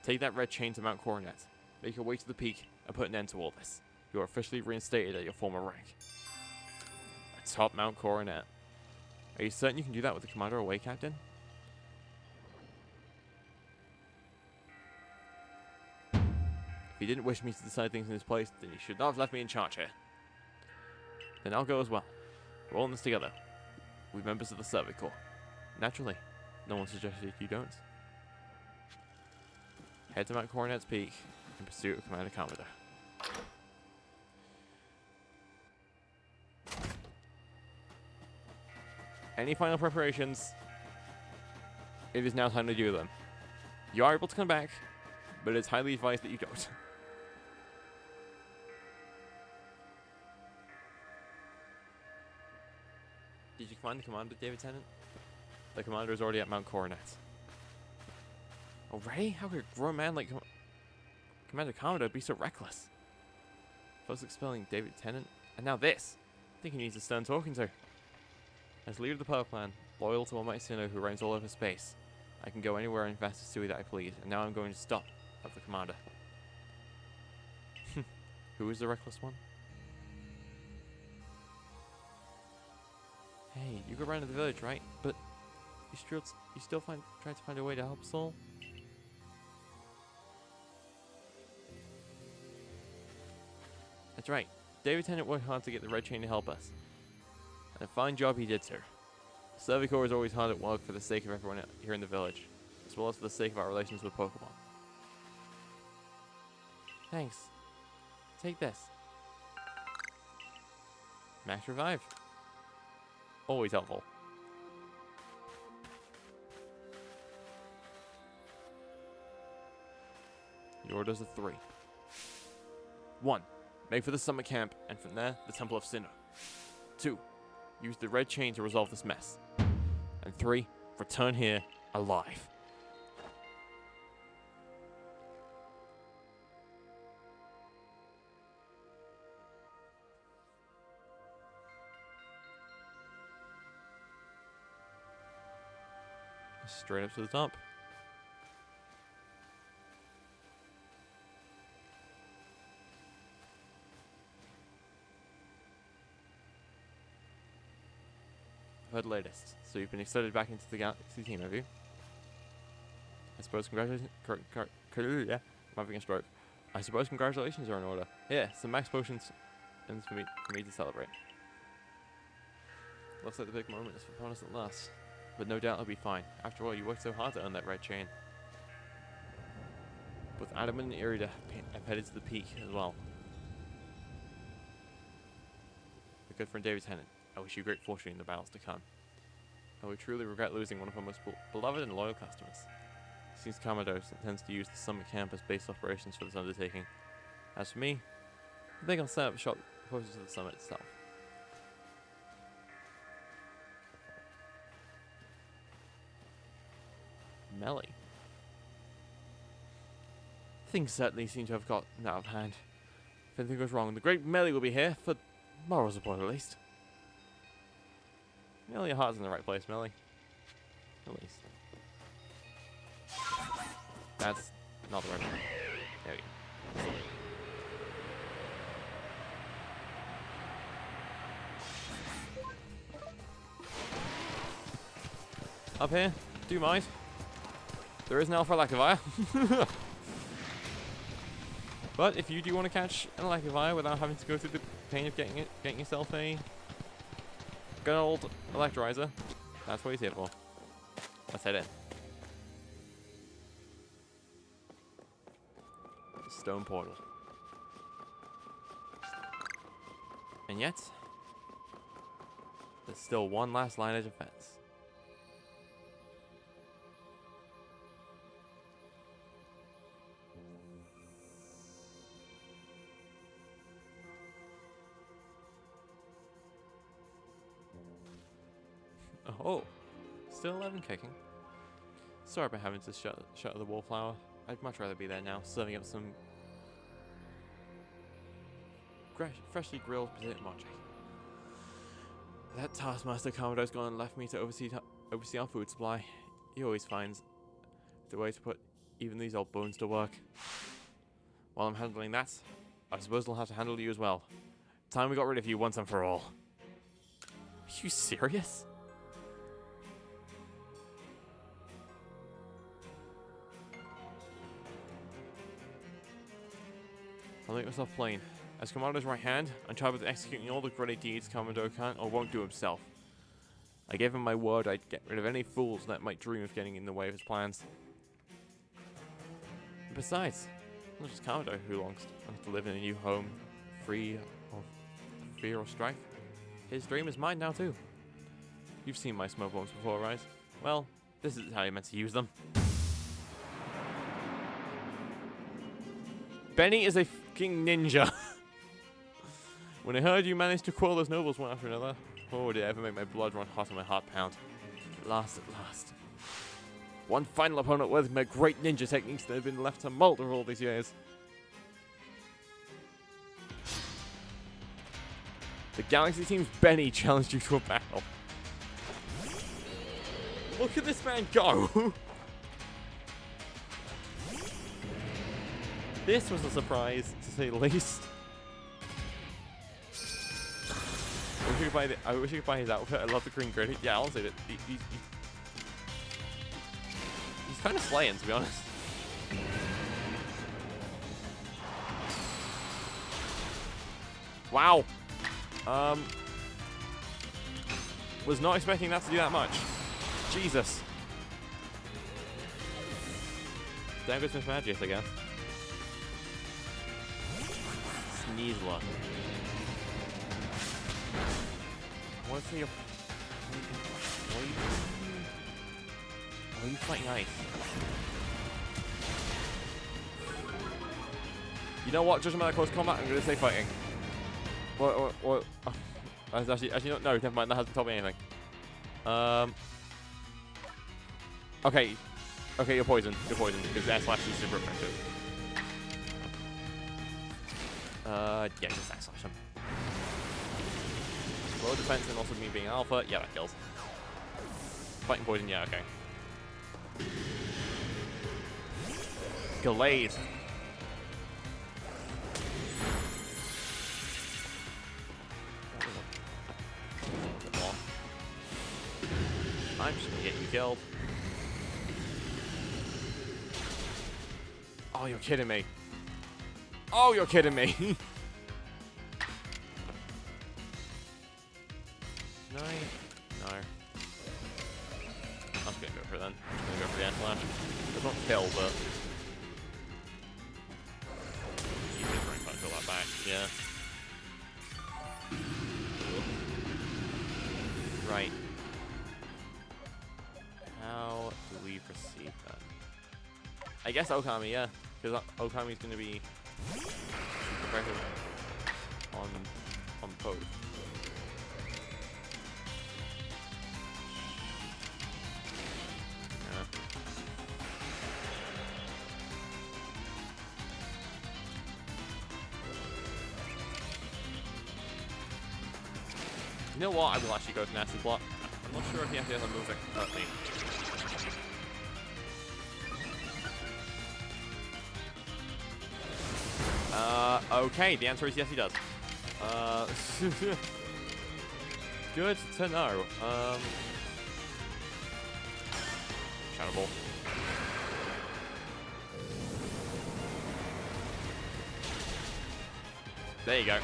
take that red chain to Mount Coronet. Make your way to the peak and put an end to all this. You are officially reinstated at your former rank. Atop Mount Coronet. Are you certain you can do that with the commander away, Captain? If he didn't wish me to decide things in his place, then he should not have left me in charge here. Then I'll go as well. We're all in this together. We're members of the Cervical. Naturally, no one suggested you don't. Head to Mount Coronet's peak in pursuit of Commander Commodore. Any final preparations? It is now time to do them. You are able to come back, but it's highly advised that you don't. find the commander, David Tennant? The commander is already at Mount Coronet. Already? How could a grown man like Commander Commodore be so reckless? First expelling David Tennant, and now this. I think he needs a stern talking to. As leader of the Power Clan, loyal to Almighty Sinnoh who reigns all over space, I can go anywhere and invest Sui that I please, and now I'm going to stop at the commander. Who is the reckless one? Hey, you go around to the village, right? But you still trying to find a way to help Soul? That's right. David Tennant worked hard to get the Red Chain to help us. And a fine job he did, sir. Servicor is always hard at work for the sake of everyone here in the village, as well as for the sake of our relations with Pokemon. Thanks. Take this. Max Revive. Always helpful. Your orders are 3. 1. Make for the summer camp, and from there, the Temple of Sinnoh. 2. Use the Red Chain to resolve this mess. And 3. Return here alive. Straight up to the top. Heard latest. So you've been accepted back into the Galaxy team, have you? I suppose congratulations. Yeah, I'm having a stroke. I suppose congratulations are in order. Yeah, some max potions and for me to celebrate. Looks like the big moment is upon us at last. But no doubt I'll be fine. After all, you worked so hard to earn that Red Chain. Both Adam and Irida have headed to the peak as well. My good friend David Tennant, I wish you great fortune in the battles to come. I would truly regret losing one of our most beloved and loyal customers. It seems Commodore intends to use the summer camp as base operations for this undertaking. As for me, I think I'll set up shop closer to the summit itself. Melly. Things certainly seem to have gotten out of hand. If anything goes wrong, the great Melly will be here, for moral support at least. Melly, your heart's in the right place, Melly. At least. That's not the right one. There we go. Up here, do you mind? There is an Alpha Lacavire. But if you do want to catch an Lacavire without having to go through the pain of getting yourself a good old Electrolyzer, that's what he's here for. Let's head in. Stone portal. And yet, there's still one last line of defense. Oh, still 11 kicking. Sorry about having to shut the wallflower. I'd much rather be there now, serving up some freshly grilled potato mochi. That taskmaster Commodore's gone and left me to oversee our food supply. He always finds the way to put even these old bones to work. While I'm handling that, I suppose I'll have to handle you as well. Time we got rid of you once and for all. Are you serious? I'll make myself plain. As Commander's right hand, I'm charged with executing all the great deeds Commodore can't or won't do himself. I gave him my word I'd get rid of any fools that might dream of getting in the way of his plans. And besides, it's not just Commodore who longs to live in a new home, free of fear or strife. His dream is mine now too. You've seen my smoke bombs before, right? Well, this is how you're meant to use them. Benny is a fucking ninja. When I heard you managed to quell those nobles one after another, Oh, did it ever make my blood run hot and my heart pound. At last. One final opponent with my great ninja techniques that have been left to molder all these years. The Galaxy Team's Benny challenged you to a battle. Look at this man go! This was a surprise, to say the least. I wish you could buy his outfit. I love the green gritty. Yeah, I'll say that. He's kind of slaying, to be honest. Wow. Was not expecting that to do that much. Jesus. Damn good Smith Magic, I guess. Sneeze luck. I want to see your... Are you fighting ice? You know what? Judging by that close combat, I'm going to say fighting. What? Actually, no, never mind. That hasn't told me anything. Okay, you're poisoned. Because air slash is super effective. Yeah, just air slash him. Low defense and also me being alpha. Yeah, that kills. Fighting poison. Yeah, okay. Gallade. I'm just gonna get you killed. Oh, you're kidding me. Oh, you're kidding me. No. I'm just gonna go for it then. I'm just gonna go for the air slash. It's not kill, but you can bring punch all that back. Yeah. Right. How do we proceed then? I guess Okami, yeah. Because Okami's going to be super effective on both. Yeah. You know what? I will actually go to Nasty Plot. I'm not sure if he actually has a move that can cut me. Okay, the answer is yes, he does. Good to know. Shadow Ball. There you go.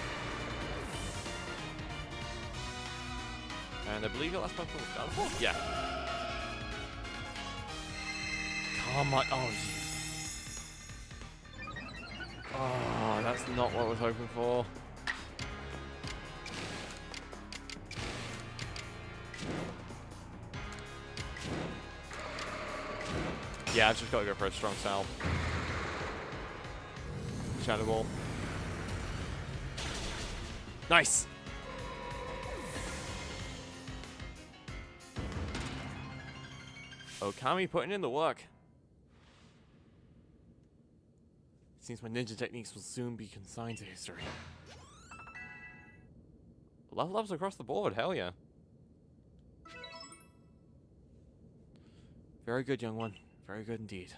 And I believe your last Pokemon was Shadow Ball? Yeah. Come on. Oh, that's not what I was hoping for. Yeah, I've just got to go for a strong salve. Shadow Ball. Nice! Okami putting in the work. Seems my ninja techniques will soon be consigned to history. Level ups across the board, hell yeah. Very good, young one. Very good indeed.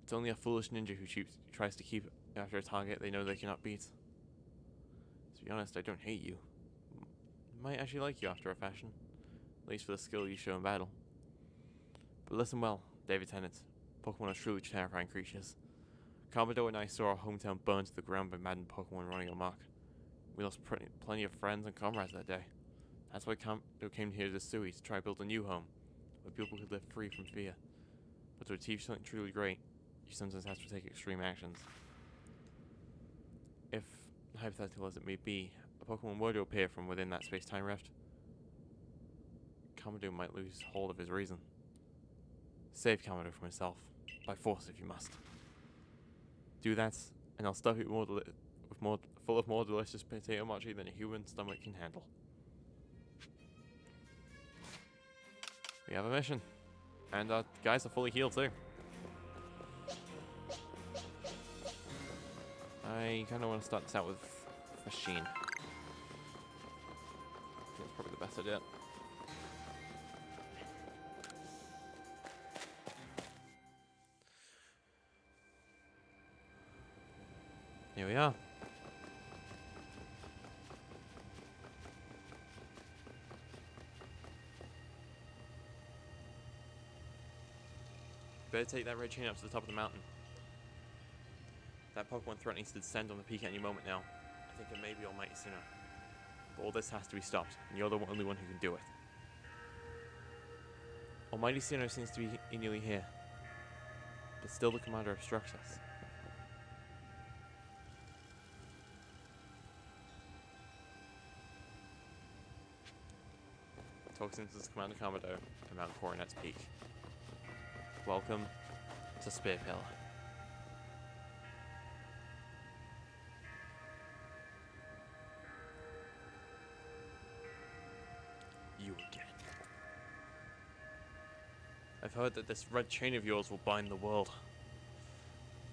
It's only a foolish ninja who tries to keep after a target they know they cannot beat. To be honest, I don't hate you. I might actually like you after a fashion. At least for the skill you show in battle. But listen well, David Tennant. Pokemon are truly terrifying creatures. Commodore and I saw our hometown burned to the ground by maddened Pokemon running amok. We lost plenty of friends and comrades that day. That's why Commodore came here to Sui to try to build a new home, where people could live free from fear. But to achieve something truly great, you sometimes have to take extreme actions. If, hypothetical as it may be, a Pokemon were to appear from within that space-time rift, Commodore might lose hold of his reason. Save Commodore from himself, by force if you must. Do that, and I'll stuff it full of more delicious potato mochi than a human stomach can handle. We have a mission. And our guys are fully healed too. I kind of want to start this out with machine. I think that's probably the best idea. Here we are. Better take that red chain up to the top of the mountain. That Pokemon threatening to descend on the peak at any moment now. I think it may be Almighty Sinnoh. But all this has to be stopped, and you're the only one who can do it. Almighty Sinnoh seems to be nearly here. But still the commander obstructs us. Toxins' Commander Commodore to Mount Coronet's Peak. Welcome to Spear Pillar. You again. I've heard that this red chain of yours will bind the world.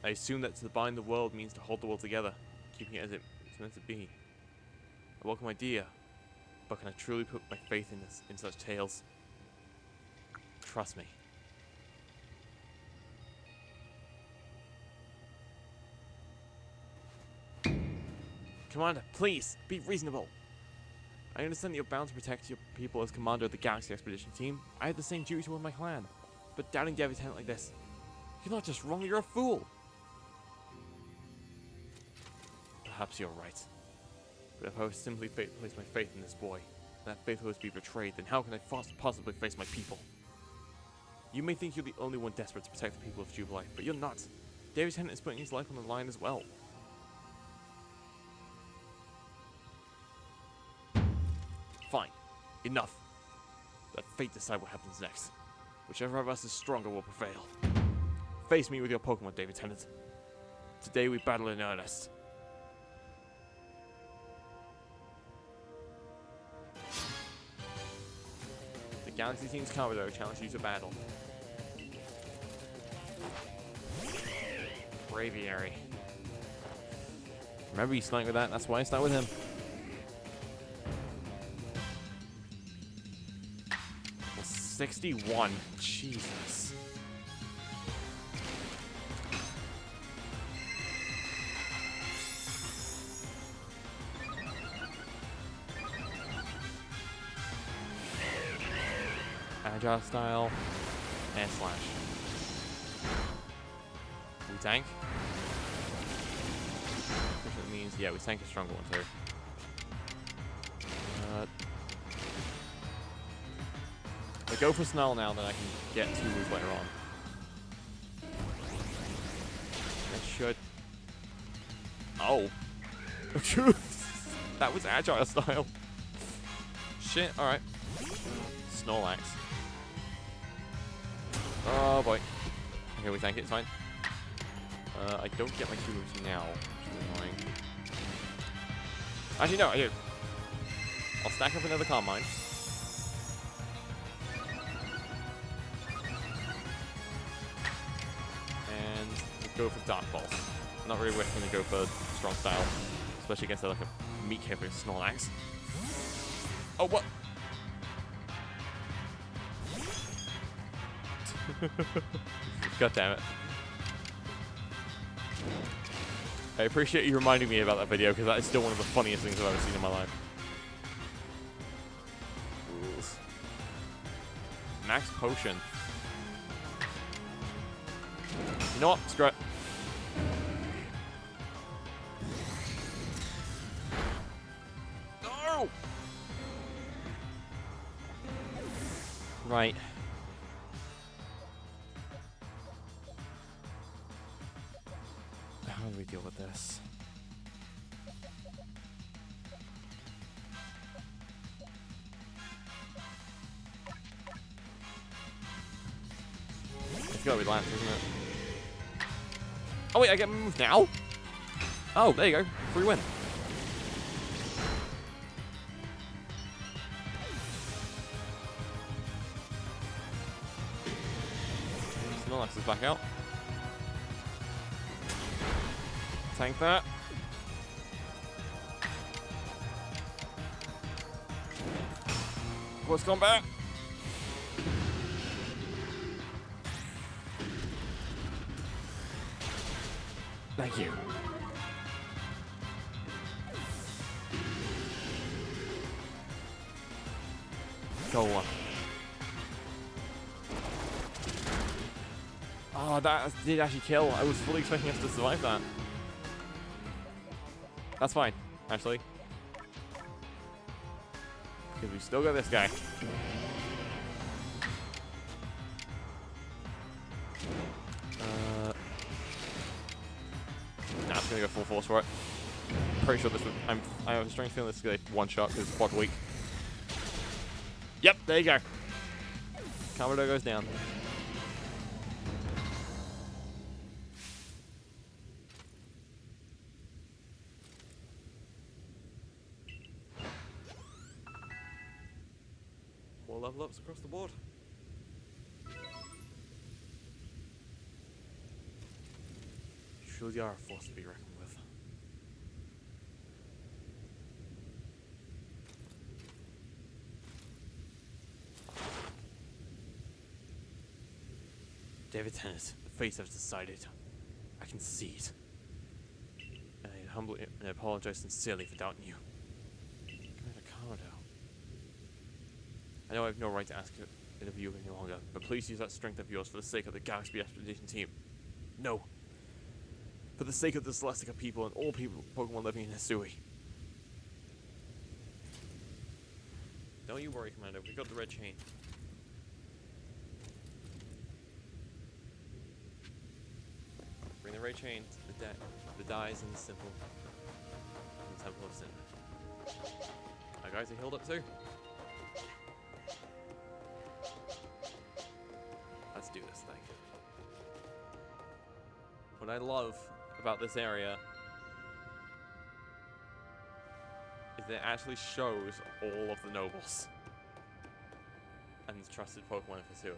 I assume that to bind the world means to hold the world together, keeping it as it's meant to be. A welcome idea, but can I truly put my faith in such tales? Trust me. Commander, please, be reasonable. I understand that you're bound to protect your people as commander of the Galaxy Expedition team. I had the same duty toward my clan. But doubting Dev Lieutenant like this, you're not just wrong, you're a fool. Perhaps you're right. But if I was simply place my faith in this boy, and that faith was to be betrayed, then how can I possibly face my people? You may think you're the only one desperate to protect the people of Jubilee, but you're not. Dev Lieutenant is putting his life on the line as well. Fine. Enough. Let fate decide what happens next. Whichever of us is stronger will prevail. Face me with your Pokemon, David Tennant. Today we battle in earnest. The Galaxy Team's Commodore challenges you to battle. Braviary. Remember you sniped with that, that's why I sniped with him. Well, 61. Jesus. Agile style and slash. We tank. Which means, yeah, we tank a stronger one too. I go for Snarl now, then I can get 2 moves later on. That should. Oh. That was agile style. Shit, alright. Snorlax. Oh boy. Okay, we tank it, it's fine. I don't get my 2 moves now, which is annoying. Actually, no, I do. I'll stack up another Calm Mind. And go for Dark Pulse. I'm not really wishing to go for Strong Style, especially against like a meat capable Snorlax. Oh, what? God damn it. I appreciate you reminding me about that video because that is still one of the funniest things I've ever seen in my life. Rules. Max Potion. You know what? Screw it. No! Right. How do we deal with this? It's gotta be Lance, isn't it? Oh wait, I get moved now? Oh, there you go. Free win. boxes back out. Tank that. What's gone back? Thank you. Go on. Oh, that did actually kill. I was fully expecting us to survive that. That's fine, actually. Because we still got this guy. Nah, I'm gonna go full force for it. Pretty sure this would. I have a strange feeling this is gonna be one shot because it's quad weak. Yep, there you go. Kabuto goes down. More level ups across the board. You truly are a force to be reckoned with. David Tennant, the face has decided. I can see it. And I humbly and I apologize sincerely for doubting you. Commander Cardo. I know I have no right to ask it of you any longer, but please use that strength of yours for the sake of the Galaxy Expedition team. No. For the sake of the Celestica people and all people Pokemon living in Hisui. Don't you worry, Commander. We got the red chain. Bring the red chain to the dyes and the simple in the Temple of Sin. Our guys are healed up too. Let's do this thing. What I love about this area is that it actually shows all of the nobles and the trusted Pokemon of Hisui.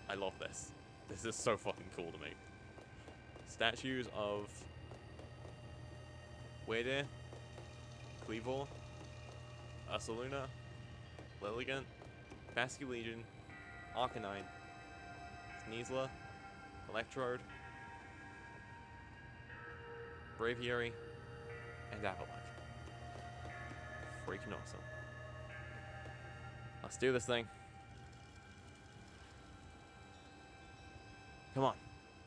I love this. This is so fucking cool to me. Statues of Wede, Cleavor, Ursaluna, Lilligant, Basculegion, Arcanine, Sneasler, Electrode, Braviary, and Avalanche. Freaking awesome. Let's do this thing. Come on.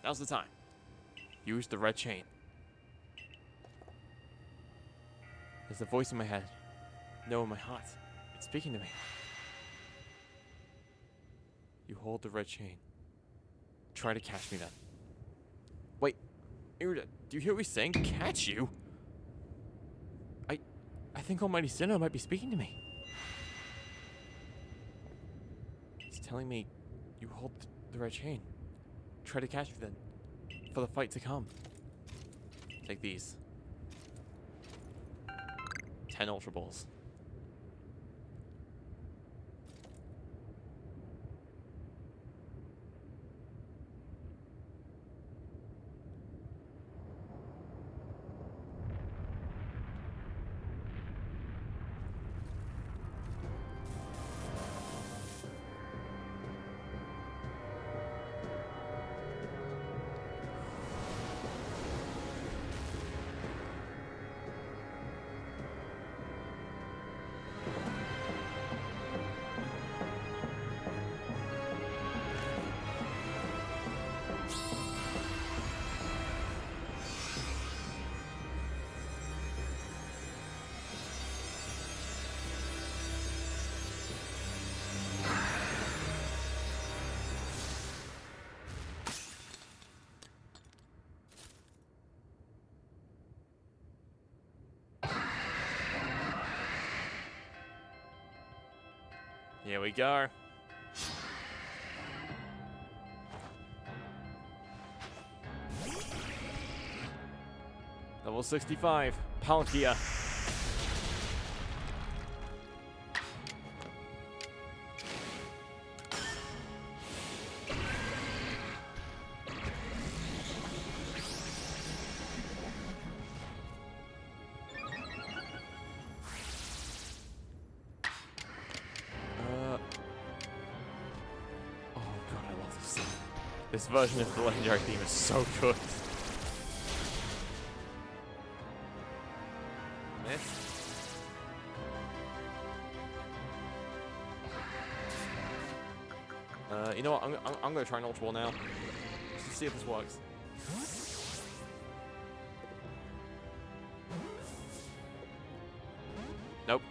Now's the time. Use the red chain. There's a voice in my head. No, in my heart. It's speaking to me. You hold the red chain. Try to catch me then. Wait. Irida, do you hear what he's saying? Catch you? I think Almighty Sinnoh might be speaking to me. He's telling me you hold the red chain. Try to catch me then. For the fight to come. Take these. 10 Ultra Balls. Here we go. Level 65, Palkia. This version of the legendary theme is so good. Miss. You know what? I'm going to try an Ultra Ball now. Just to see if this works. Nope.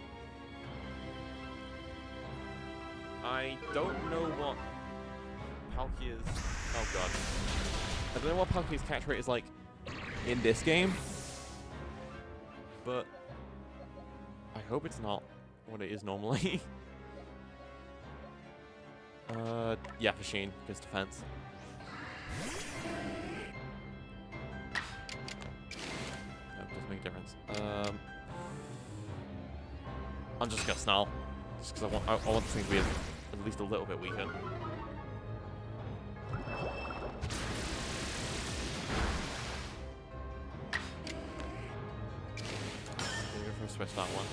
I don't know what Palkia's... Oh god. I don't know what Palkia's catch rate is like in this game. But I hope it's not what it is normally. Yeah, Machine, because defense. That doesn't make a difference. I'm just gonna Snarl. Just because I want this thing to be at least a little bit weaker. I'm gonna go for a switch that one.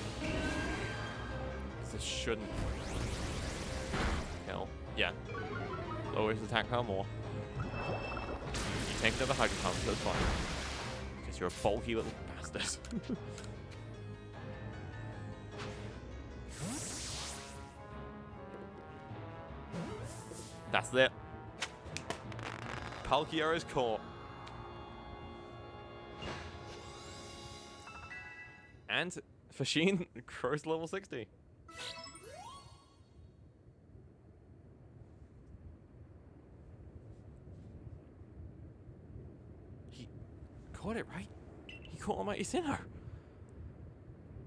This shouldn't kill. Yeah. Lower his attack power more. You take another Hydro Pump, so that's fine. Because you're a bulky little bastard. That's it. Palkia is caught. And Fashin grows to level 60. He caught it, right? He caught Almighty Sinnoh.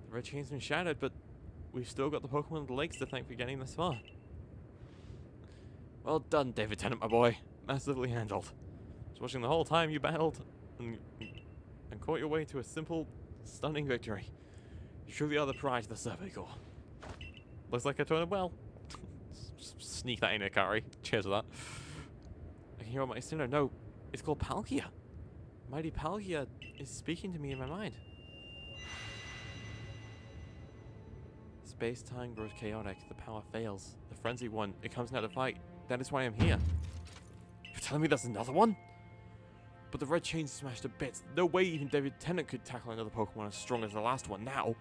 The red chain's been shattered, but we've still got the Pokemon of the lakes to thank for getting this far. Well done, David Tennant, my boy. Massively handled. Just watching the whole time you battled and caught your way to a simple, stunning victory. You truly are the pride of the Survey Corps. Looks like I turned it well. Sneak that in there, Kari. Cheers for that. I can hear Almighty Sinnoh. No, it's called Palkia. Mighty Palkia is speaking to me in my mind. Space-time grows chaotic. The power fails. The frenzy one, it comes now to fight. That is why I'm here. You're telling me there's another one? But the red chain's smashed to bits. No way even David Tennant could tackle another Pokemon as strong as the last one now.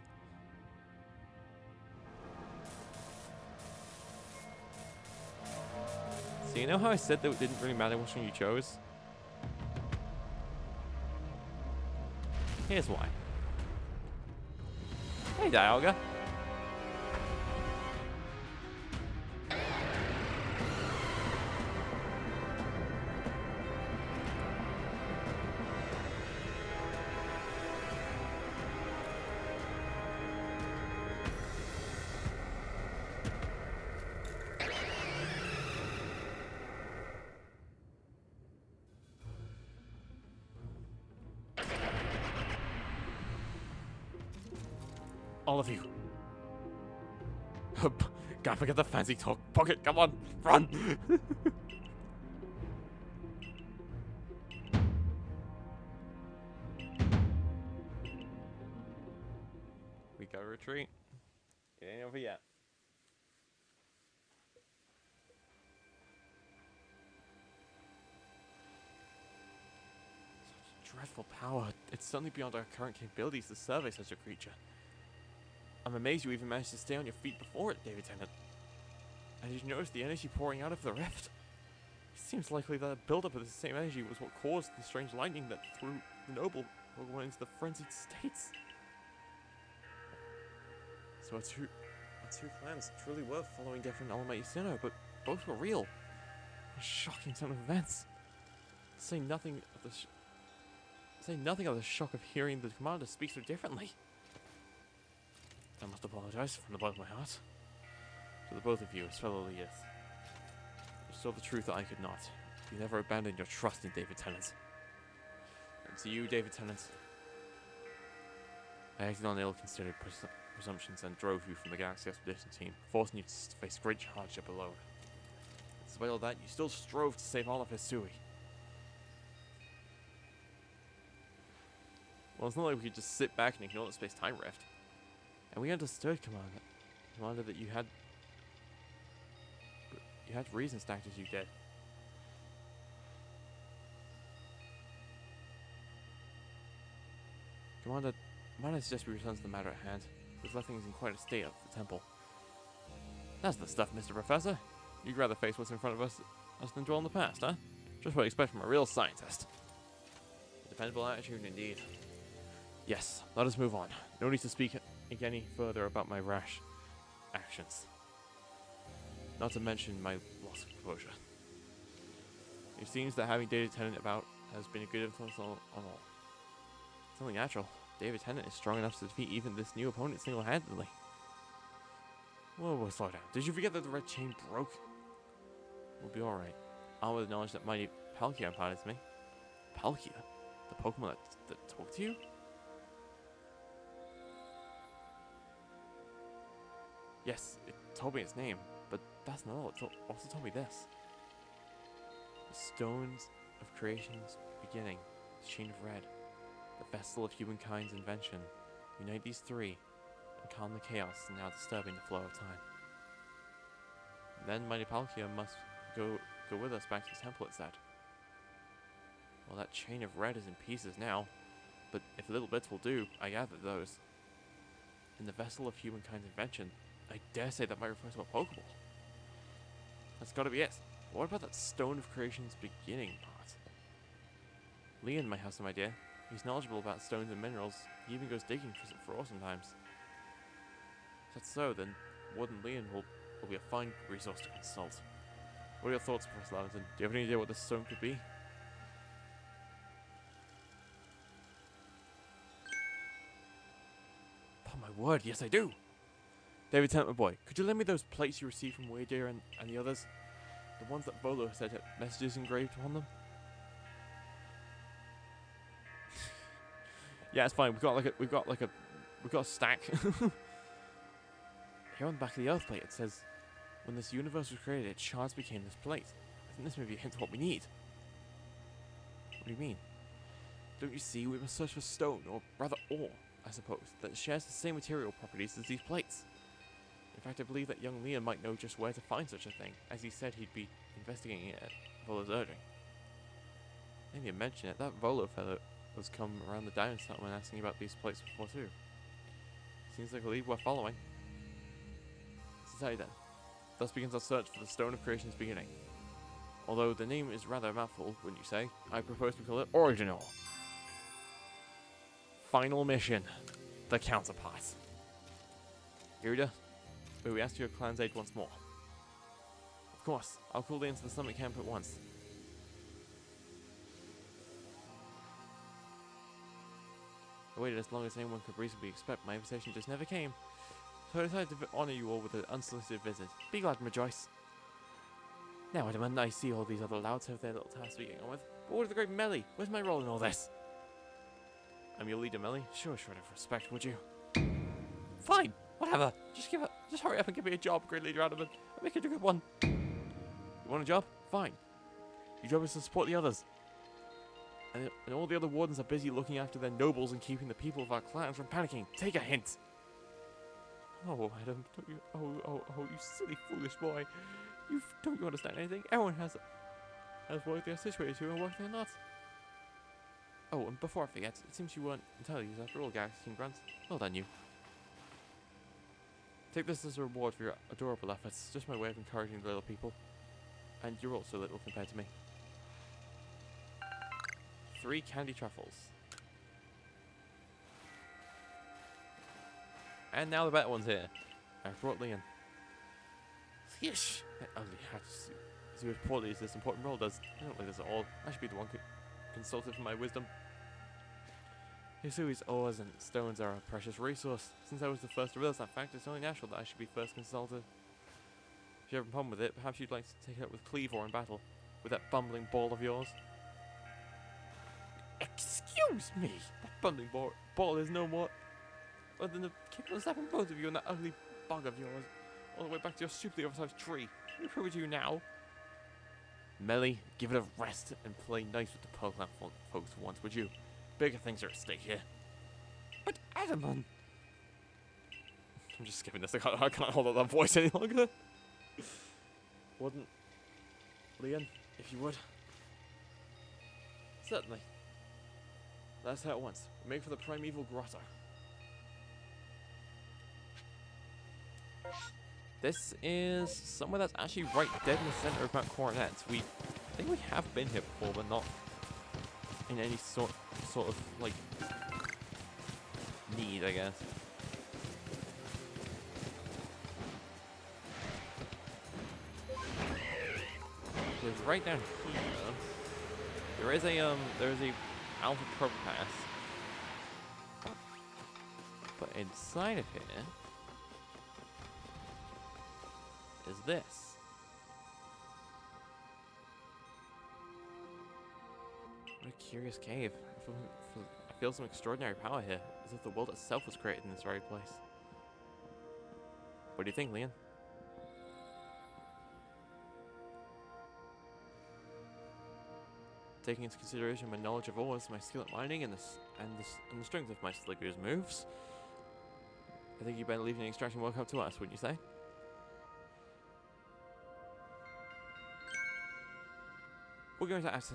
So you know how I said that it didn't really matter which one you chose? Here's why. Hey, Dialga. All of you. Can't forget the fancy talk. Pocket, come on, run! We gotta retreat. It ain't over yet. Such dreadful power. It's certainly beyond our current capabilities to survey such a creature. I'm amazed you even managed to stay on your feet before it, David Tennant. And did you notice the energy pouring out of the rift? It seems likely that the buildup of the same energy was what caused the strange lightning that threw the noble Pokemon into the frenzied states. So our two plans truly were following different Almighty Sinnoh, but both were real. A shocking turn of events. Say nothing of the shock of hearing the commander speak so differently. I must apologize from the bottom of my heart. To the both of you, as fellow leaders. You saw the truth that I could not. You never abandoned your trust in David Tennant. And to you, David Tennant, I acted on ill-considered presumptions and drove you from the Galaxy Expedition team, forcing you to face great hardship alone. Despite all that, you still strove to save all of Hisui. Well, it's not like we could just sit back and ignore the space-time rift. And we understood, Commander, that you had reasons to act as you did. Commander suggests we return to the matter at hand. We've left things in quite a state at the temple. That's the stuff, Mr. Professor. You'd rather face what's in front of us than dwell on the past, huh? Just what I expect from a real scientist. A dependable attitude indeed. Yes, let us move on. No need to speak any further about my rash actions. Not to mention my loss of composure. It seems that having David Tennant about has been a good influence on all. It's only natural. David Tennant is strong enough to defeat even this new opponent single-handedly. Whoa, slow down. Did you forget that the red chain broke? We'll be alright. Armed with the knowledge that mighty Palkia imparted to me. Palkia? The Pokemon that talked to you? Yes, it told me its name, but that's not all. It also told me this. The Stones of Creation's beginning, the Chain of Red, the vessel of humankind's invention. Unite these three, and calm the chaos now disturbing the flow of time. Then mighty Palkia must go with us back to the temple, it said. Well, that Chain of Red is in pieces now, but if little bits will do, I gathered those. In the vessel of humankind's invention, I dare say that might refer to a Pokeball. That's gotta be it. But what about that Stone of Creation's beginning part? Leon might have some idea. He's knowledgeable about stones and minerals. He even goes digging for ore sometimes. If that's so, then Warden Leon will be a fine resource to consult. What are your thoughts, Professor Lavington? Do you have any idea what this stone could be? Oh my word, yes I do! David Tennant, my boy, could you lend me those plates you received from Waydeer and the others? The ones that Volo said had messages engraved on them? Yeah, it's fine. We've got a stack. Here on the back of the Earth plate it says, when this universe was created, its shards became this plate. I think this may be a hint of what we need. What do you mean? Don't you see? We must search for stone, or rather ore, I suppose, that shares the same material properties as these plates. In fact, I believe that young Leon might know just where to find such a thing, as he said he'd be investigating it at Volo's urging. Now you mention it, that Volo fellow has come around the Diamond Settlement asking about these plates before too. Seems like a lead we're following. So tell you then, thus begins our search for the Stone of Creation's beginning. Although the name is rather a mouthful, wouldn't you say? I propose to call it Original. Final mission, the counterpart. Irida, may we ask your clan's aid once more? Of course, I'll call in to the summit camp at once. I waited as long as anyone could reasonably expect. My invitation just never came. So I decided to honour you all with an unsolicited visit. Be glad and rejoice. Now, Edmund, I see all these other louds have their little tasks to be getting on with. But what of the great Melly? Where's my role in all this? I'm your leader, Melly. Sure, shred of respect, would you? Fine, whatever. Just hurry up and give me a job, great leader Adamant. I'll make it a good one. You want a job? Fine. Your job is to support the others. And all the other wardens are busy looking after their nobles and keeping the people of our clan from panicking. Take a hint. Oh, Adam, don't you? Oh, you silly, foolish boy. Don't you understand anything? Everyone has work they are situated to and work they're not. Oh, and before I forget, it seems you weren't entirely used after all, Galaxy King Grunt. Well done, you. Take this as a reward for your adorable efforts. Just my way of encouraging the little people. And you're also little compared to me. 3 candy truffles. And now the better one's here. I've brought Leon. Yeesh! I only had to see as poorly as this important role does. I don't like this at all. I should be the one consulted for my wisdom. Hisui's ores and stones are a precious resource. Since I was the first to realize that fact, it's only natural that I should be first consulted. If you have a problem with it, perhaps you'd like to take it up with Cleavor in battle, with that bumbling ball of yours. Excuse me! That bumbling ball is no more other than the capable of slapping both of you and that ugly bug of yours, all the way back to your stupidly oversized tree. Let me prove it to you now. Melly, give it a rest and play nice with the Pokemon folks for once, would you? Bigger things are at stake here. But Adamant! I'm just skipping this. I can't hold up that voice any longer. Wouldn't Leon, if you would? Certainly. Let's head at once. Make for the primeval grotto. This is somewhere that's actually right dead in the center of Mount Coronet. I think we have been here before, but not in any sort of like need, I guess. Because right down here, there is a Alpha Pro Pass, but inside of here is this. What a curious cave. I feel some extraordinary power here, as if the world itself was created in this very place. What do you think, Leon? Taking into consideration my knowledge of ores, my skill at mining, and the strength of my Sligger's moves, I think you better leave the extraction work up to us, wouldn't you say? We're going to ask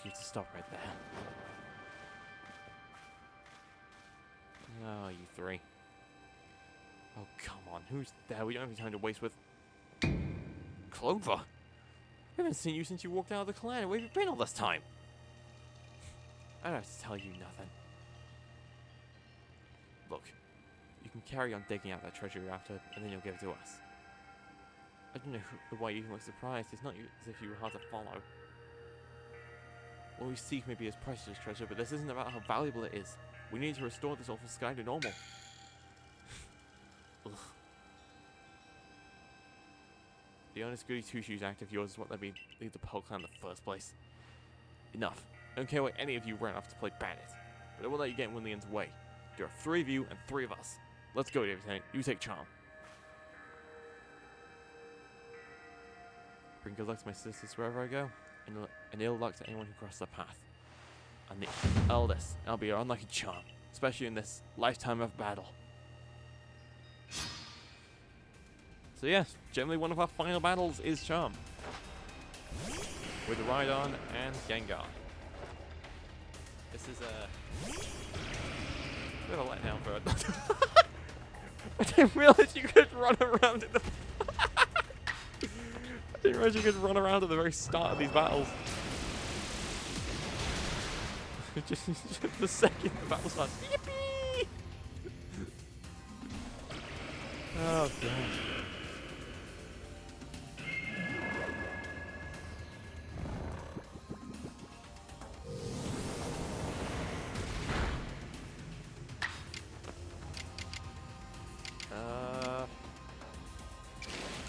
you to stop right there. Oh, you three. Oh, come on. Who's there? We don't have any time to waste with... Clover? I haven't seen you since you walked out of the clan. Where have you been all this time? I don't have to tell you nothing. Look, you can carry on digging out that treasure you're after, and then you'll give it to us. I don't know why you even look surprised. It's not as if you were hard to follow. What we seek may be as precious as treasure, but this isn't about how valuable it is. We need to restore this awful sky to normal. Ugh. The honest goody two-shoes act of yours is what let me leave the Pole Clan in the first place. Enough. I don't care why any of you ran off to play bandit, but I won't let you get in Winleon's way. There are 3 of you and 3 of us. Let's go, Lieutenant. You take charm. Bring good luck to my sisters wherever I go, and ill luck to anyone who crosses their path. I'm the eldest, and I'll be your unlucky charm, especially in this lifetime of battle. So yes, generally one of our final battles is Charm. With Rhydon and Gengar. This is a bit of a letdown for it. I didn't realize you could run around at the... I didn't realize you could run around at the very start of these battles. just the second the battle starts. Yippee! Oh god.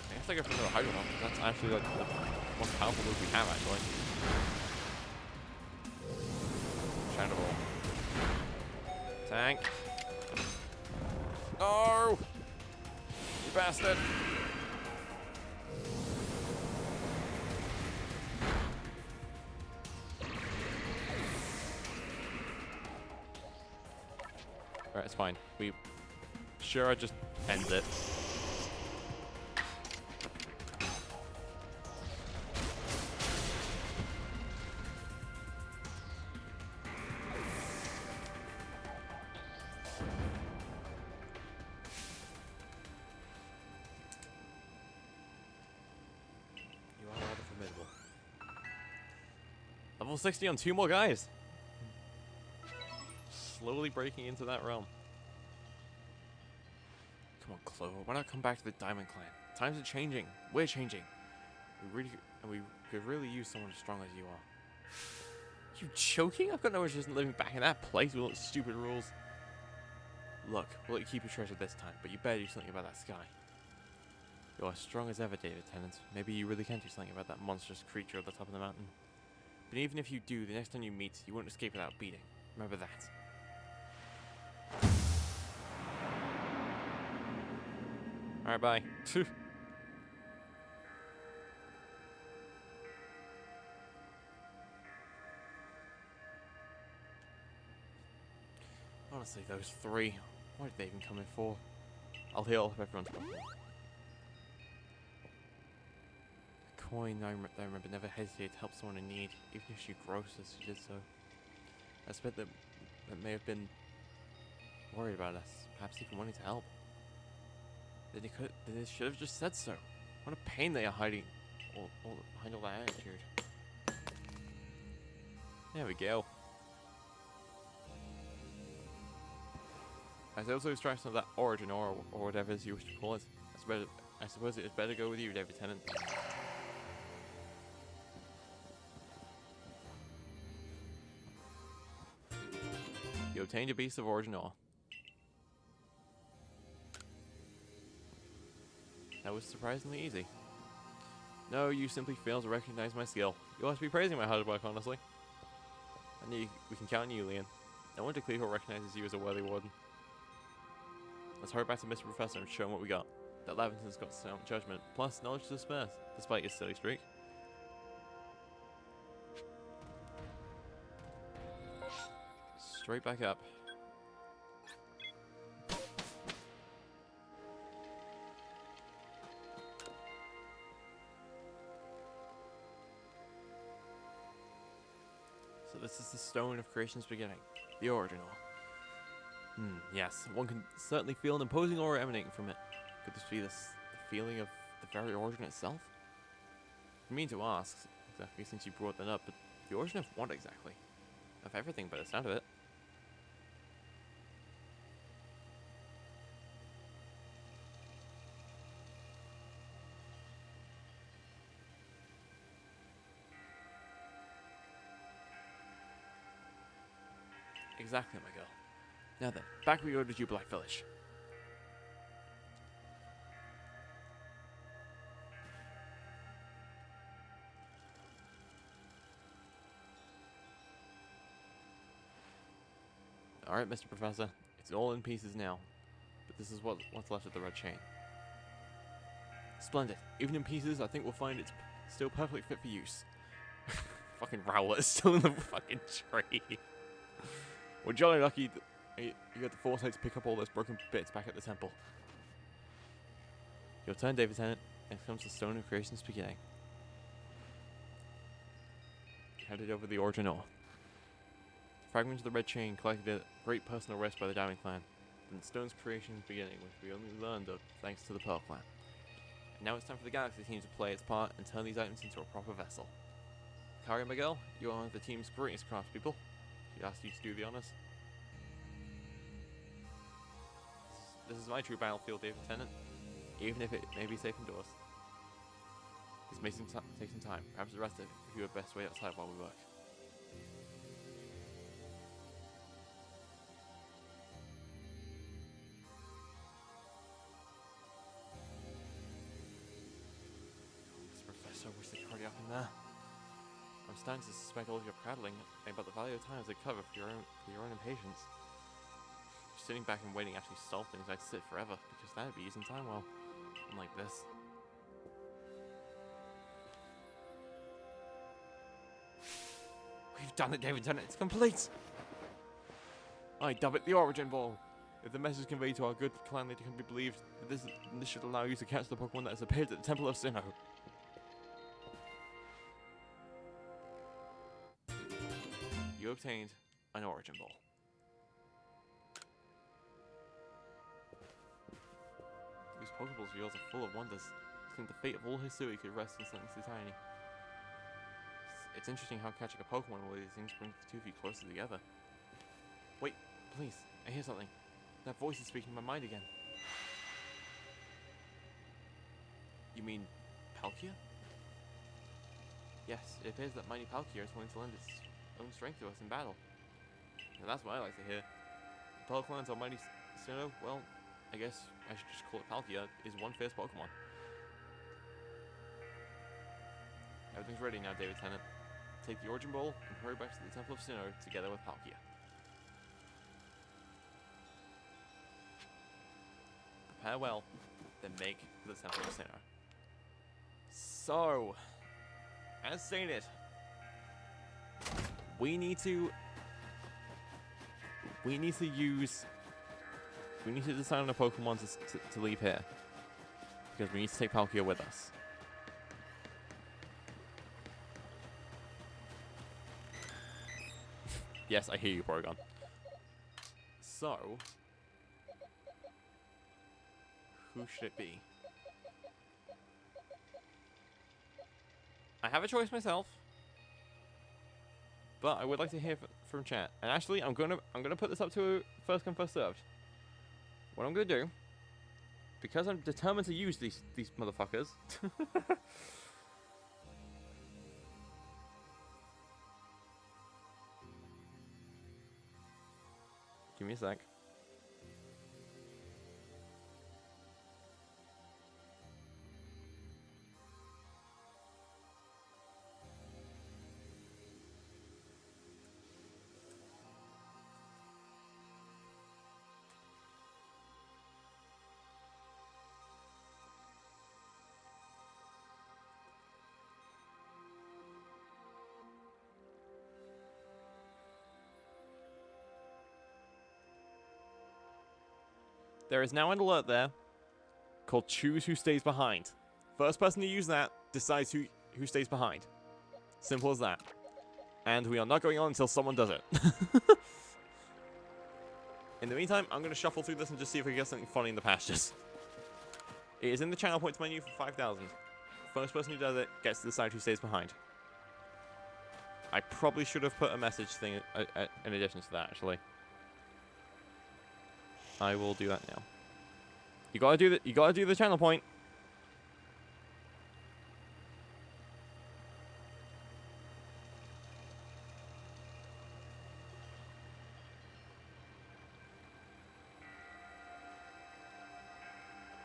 I guess I go for another Hydro Pump. That's actually like the most powerful move we have, actually. Shadow Ball. Tank. Oh! You bastard! Alright, it's fine. I just end it. Level 60 on 2 more guys. Slowly breaking into that realm. Come on, Clover. Why not come back to the Diamond Clan? Times are changing. We're changing. We could really use someone as strong as you are. You joking? I've got no interest in living back in that place with all its stupid rules. Look, we'll let you keep your treasure this time, but you better do something about that sky. You're as strong as ever, David Tennant. Maybe you really can do something about that monstrous creature at the top of the mountain. But even if you do, the next time you meet, you won't escape without beating. Remember that. Alright, bye. Honestly, those 3. What did they even come in for? I'll heal if everyone's got one. Coin, I remember never hesitated to help someone in need, even if she gross as she did so. I bet that that may have been worried about us, perhaps even wanting to help. Then they should have just said so. What a pain they are hiding behind all that attitude. There we go. As also extraction of that origin or whatever it is you wish to call it, I suppose it is better go with you, David Tennant. You obtained a piece of origin ore. That was surprisingly easy. No, you simply failed to recognize my skill. You must be praising my hard work, honestly. I knew we can count on you, Leon. No one to Cleveland recognizes you as a worthy warden. Let's hurry back to Mr. Professor and show him what we got. That Laventon's got sound judgment, plus knowledge to spare, despite his silly streak. Straight back up. So this is the stone of creation's beginning, the original. Yes, one can certainly feel an imposing aura emanating from it. Could this be the feeling of the very origin itself? I mean to ask, exactly since you brought that up, but the origin of what exactly? Of everything by the sound of it. Exactly, my girl. Now then, back we go to Jubilife Village. Alright, Mr. Professor. It's all in pieces now. But this is what's left of the red chain. Splendid. Even in pieces, I think we'll find it's still perfectly fit for use. Fucking Rowlet is still in the fucking tree. We're jolly lucky that you got the foresight to pick up all those broken bits back at the temple. Your turn, David Tennant. Next comes the Stone of Creation's beginning. Headed over the origin ore. Fragments of the red chain collected at great personal risk by the Diamond Clan. Then the Stone's creation's beginning, which we only learned of thanks to the Pearl Clan. And now it's time for the Galaxy team to play its part and turn these items into a proper vessel. Kari and Miguel, you are one of the team's greatest craftspeople. She asked you to do the honors. This is my true battlefield, David Tennant. Even if it may be safe indoors. This may take some time. Perhaps the rest of you are best wait outside while we work. Mr. Professor, wish they could hurry up in there. I'm starting to suspect all of your prattling about the value of time as a cover for your own impatience. Just sitting back and waiting actually solve things, I'd sit forever, because that'd be using time well. Unlike this. We've done it, David Tennant. It's complete! I dub it the Origin Ball. If the message conveyed to our good clan that can be believed, this should allow you to catch the Pokemon that has appeared at the Temple of Sinnoh. You obtained an Origin Ball. These Pokeballs of yours are full of wonders. I think the fate of all Hisui could rest in something so tiny. It's interesting how catching a Pokemon with these things brings the two of you closer together. Wait, please, I hear something. That voice is speaking in my mind again. You mean Palkia? Yes, it appears that mighty Palkia is willing to lend its own strength to us in battle. And that's what I like to hear. Pearl Clan's almighty Sinnoh, well, I guess I should just call it Palkia, is one fierce Pokemon. Everything's ready now, David Tennant. Take the Origin Ball and hurry back to the Temple of Sinnoh together with Palkia. Prepare well, then make for the Temple of Sinnoh. So, as stated, we need to decide on a Pokemon to leave here. Because we need to take Palkia with us. Yes, I hear you, Porygon. So, who should it be? I have a choice myself, but I would like to hear from chat. And actually, I'm gonna put this up to first come first served. What I'm gonna do, because I'm determined to use these motherfuckers. Give me a sec. There is now an alert there called Choose Who Stays Behind. First person to use that decides who stays behind. Simple as that. And we are not going on until someone does it. In the meantime, I'm going to shuffle through this and just see if we can get something funny in the pastures. It is in the channel points menu for 5,000. First person who does it gets to decide who stays behind. I probably should have put a message thing in addition to that, actually. I will do that now. You gotta do the channel point.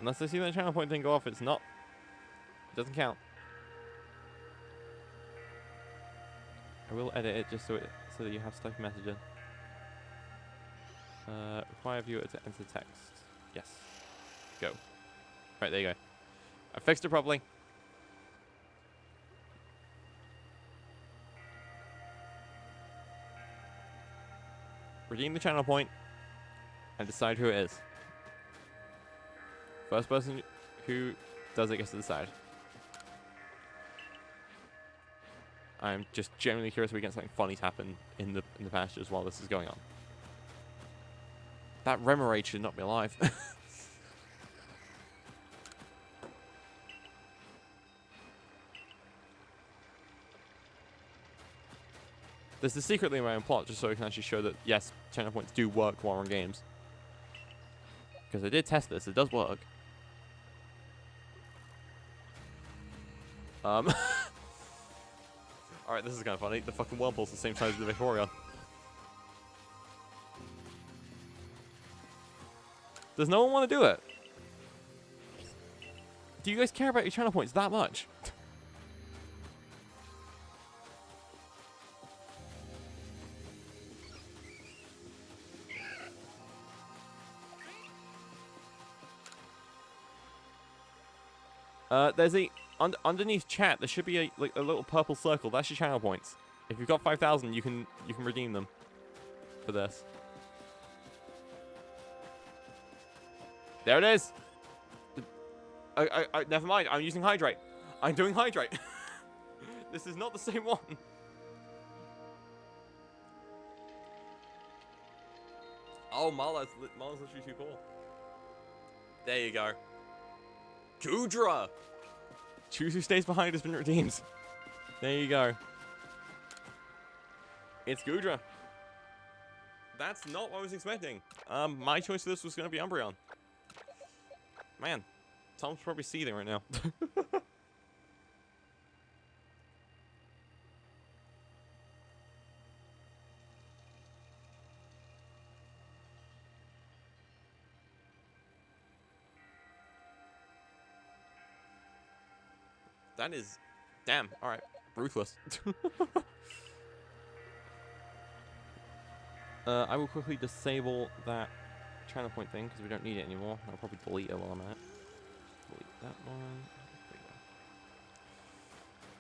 Unless I see that channel point thing go off, it's not. It doesn't count. I will edit it just so that you have stuff messaging. Require viewer to enter text. Yes. Go. Right, there you go. I fixed it properly. Redeem the channel point and decide who it is. First person who does it gets to decide. I'm just genuinely curious if we get something funny to happen in the pastures while this is going on. That Remoraid should not be alive. There's the secretly in my own plot, just so I can actually show that, yes, channel points do work while on games. Because I did test this, it does work. Alright, this is kind of funny. The fucking Whirlpool's the same size as the Vaporeon. Does no one want to do it? Do you guys care about your channel points that much? There's underneath chat. There should be a little purple circle. That's your channel points. If you've got 5,000, you can redeem them for this. There it is. Never mind. I'm using Hydrate. I'm doing Hydrate. This is not the same one. Oh, Marla's literally too cool. There you go. Goodra! Choose who stays behind has been redeemed. There you go. It's Goodra. That's not what I was expecting. My choice for this was going to be Umbreon. Man, Tom's probably seething right now. That is... Damn, alright. Ruthless. I will quickly disable that channel point thing, because we don't need it anymore. I'll probably delete it while I'm at it. Delete that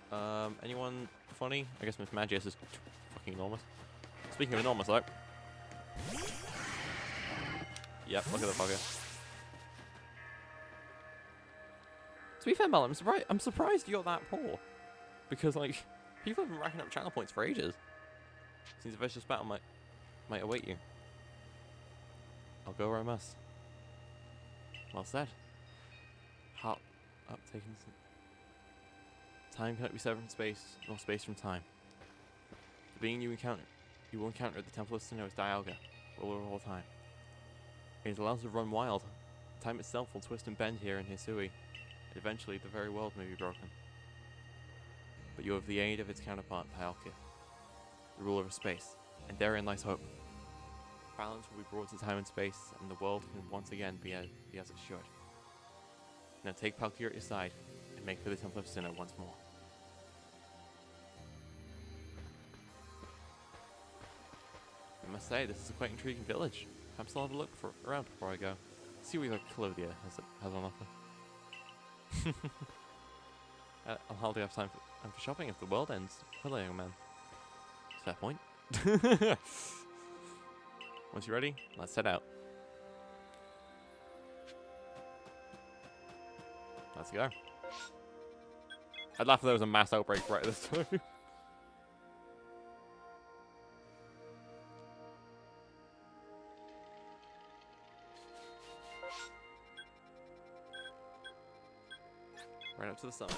one. Anyone funny? I guess Miss Magius is fucking enormous. Speaking of enormous, though. Yep, look at the fucker. To be fair, Mel, I'm surprised you're that poor. Because, like, people have been racking up channel points for ages. Seems a vicious battle might await you. I'll go where I must. Well said. How up taking some time cannot be severed from space, nor space from time. The being you will encounter at the Temple of Sinnoh is Dialga, ruler of all time. It is allowed to run wild. Time itself will twist and bend here in Hisui, and eventually the very world may be broken. But you have the aid of its counterpart, Dialga, the ruler of space, and therein lies hope. Balance will be brought to time and space, and the world can once again be as it should. Now take Palkia at your side, and make for the Temple of Sinnoh once more. I must say, this is a quite intriguing village. Perhaps I'll have a look around before I go. See what Clothia has on offer. I'll hardly have time for shopping if the world ends, will I, young man? Fair point. Once you're ready, let's head out. Let's go. I'd laugh if there was a mass outbreak right at this time. Right up to the side.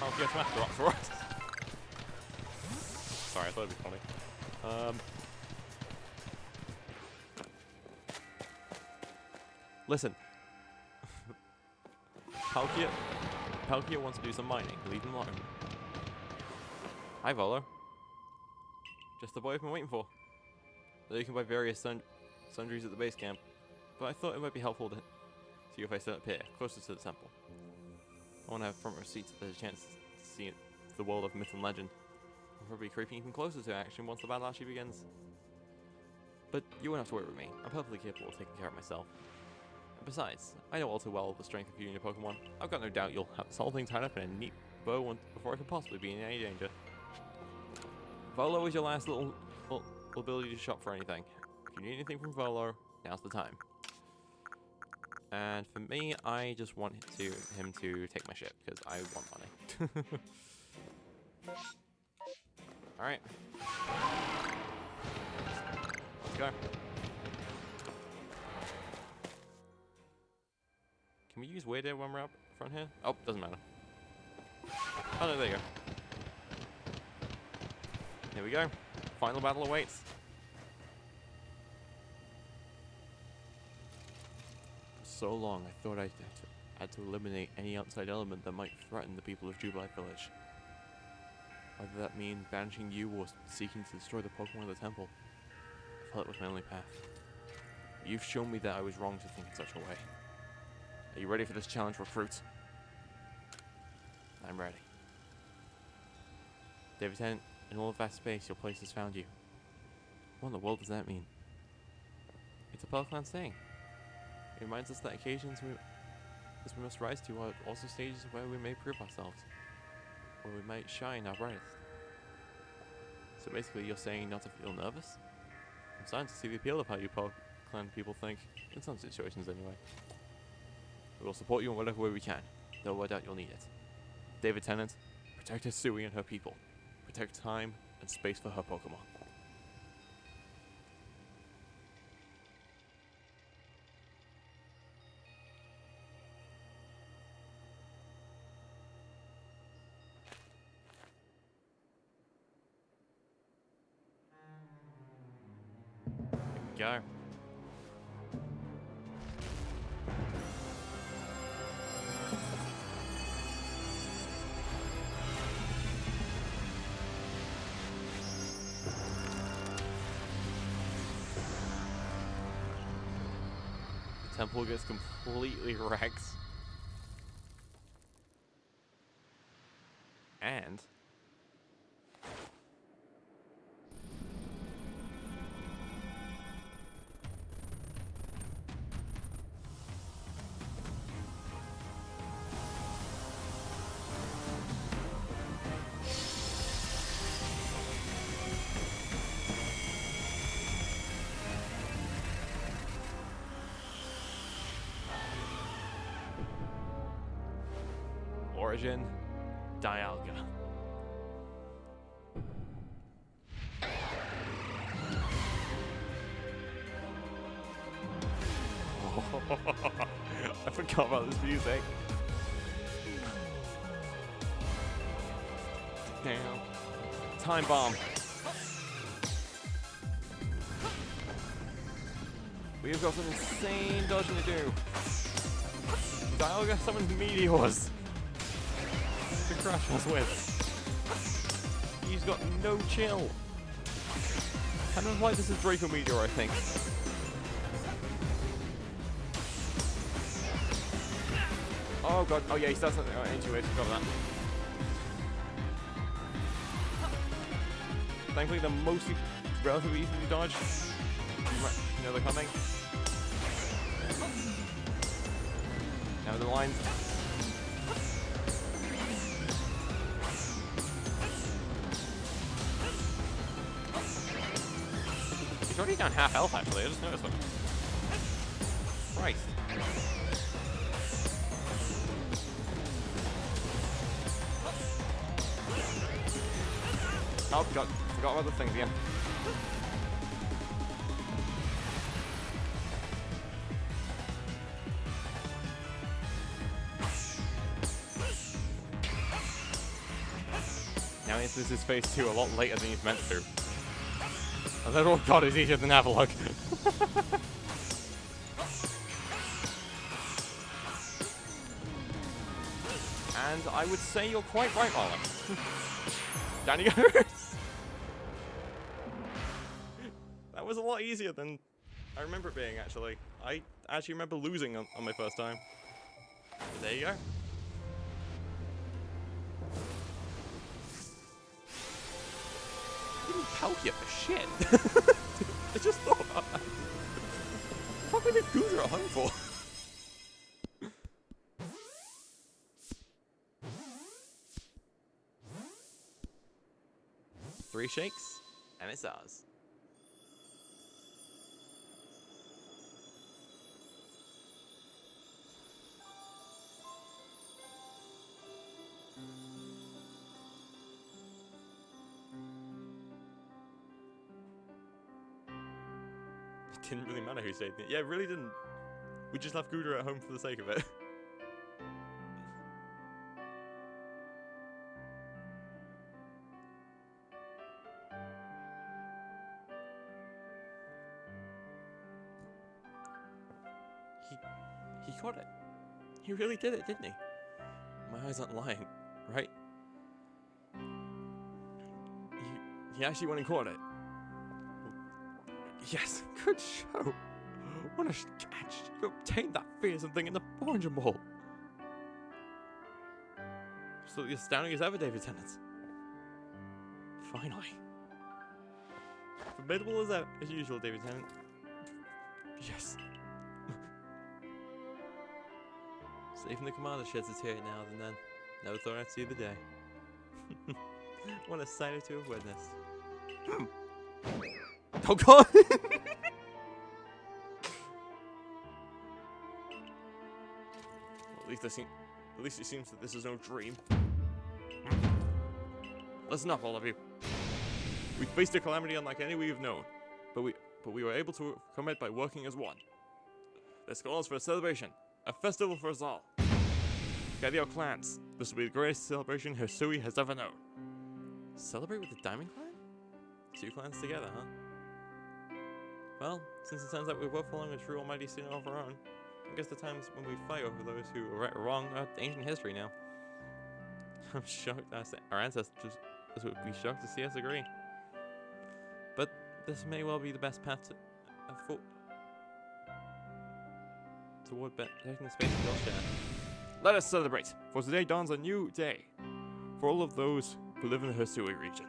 Oh, get smashed the rock for us. Sorry, I thought it'd be funny. Listen. Palkia wants to do some mining. Leave him alone. Hi, Volo. Just the boy I've been waiting for. Though you can buy various sundries at the base camp, but I thought it might be helpful to see if I set up here, closer to the temple. I want to have front row seats if there's a chance to see the world of myth and legend. I'll probably be creeping even closer to action once the battle actually begins. But you won't have to worry with me. I'm perfectly capable of taking care of myself. And besides, I know all too well the strength of you and your Pokemon. I've got no doubt you'll have this whole thing tied up in a neat bow before I could possibly be in any danger. Volo is your last little ability to shop for anything. If you need anything from Volo, now's the time. And for me, I just want him to take my shit, because I want money. Alright. Let's go. Can we use Weirdo when we're up front here? Oh, doesn't matter. Oh no, there you go. Here we go. Final battle awaits. So long, I thought I had to eliminate any outside element that might threaten the people of Jubilife Village. Whether that mean banishing you or seeking to destroy the Pokemon of the temple, I felt it was my only path. You've shown me that I was wrong to think in such a way. Are you ready for this challenge, recruit? I'm ready. David Tennant, in all of that space, your place has found you. What in the world does that mean? It's a Pokemon saying. It reminds us that occasions we must rise to are also stages where we may prove ourselves, where we might shine our brightest. So basically you're saying not to feel nervous? I'm starting to see the appeal of how you Pokemon people think, in some situations anyway. We will support you in whatever way we can, though I doubt you'll need it. David Tennant, protect Hisui and her people. Protect time and space for her Pokemon. Go. The temple gets completely wrecked. And Origin, Dialga. I forgot about this music. Damn. Time bomb. We have got some insane dodging to do. Dialga summons meteors to crush us with. He's got no chill. Kind of like this is Draco Meteor, I think. Oh god, oh yeah, he starts something into it, forgot that. Thankfully they're mostly relatively easy to dodge. You know they're coming. Now the lines. He's already down half health actually, I just noticed one. Christ. Oh god, forgot about the things again. Now this is phase 2 a lot later than he's meant to. And then, oh god, it's easier than Avalok. And I would say you're quite right, Marlon. Down he goes! That was a lot easier than I remember it being, actually. I actually remember losing on my first time. But there you go. I didn't pout you for shit. I just thought about that. What the fuck did Goodra at home for? Three shakes, and it's ours. It didn't really matter who saved it. Yeah, it really didn't. We just left Goodra at home for the sake of it. He caught it. He really did it, didn't he? My eyes aren't lying, right? He actually went and caught it. Yes, good show. What a catch. You obtained that fearsome thing in the Orange Ball. Absolutely astounding as ever, David Tennant. Finally. Formidable as usual, David Tennant. Yes. Saving the commander sheds a tear now and then. Never thought I'd see the day. What a sight or two of witnessed. Oh god! Well, at least it seems that this is no dream. Listen up, all of you. We faced a calamity unlike any we have known, but we were able to overcome it by working as one. This calls for a celebration, a festival for us all. Gather your clans. This will be the greatest celebration Hisui has ever known. Celebrate with the Diamond Clan? 2 clans together, huh? Well, since it sounds like we're both following a true almighty Sinnoh of our own, I guess the times when we fight over those who are right or wrong are ancient history now. I'm shocked our ancestors would be shocked to see us agree. But this may well be the best path toward protecting the space we all share. Let us celebrate, for today dawns a new day for all of those who live in the Hisui region.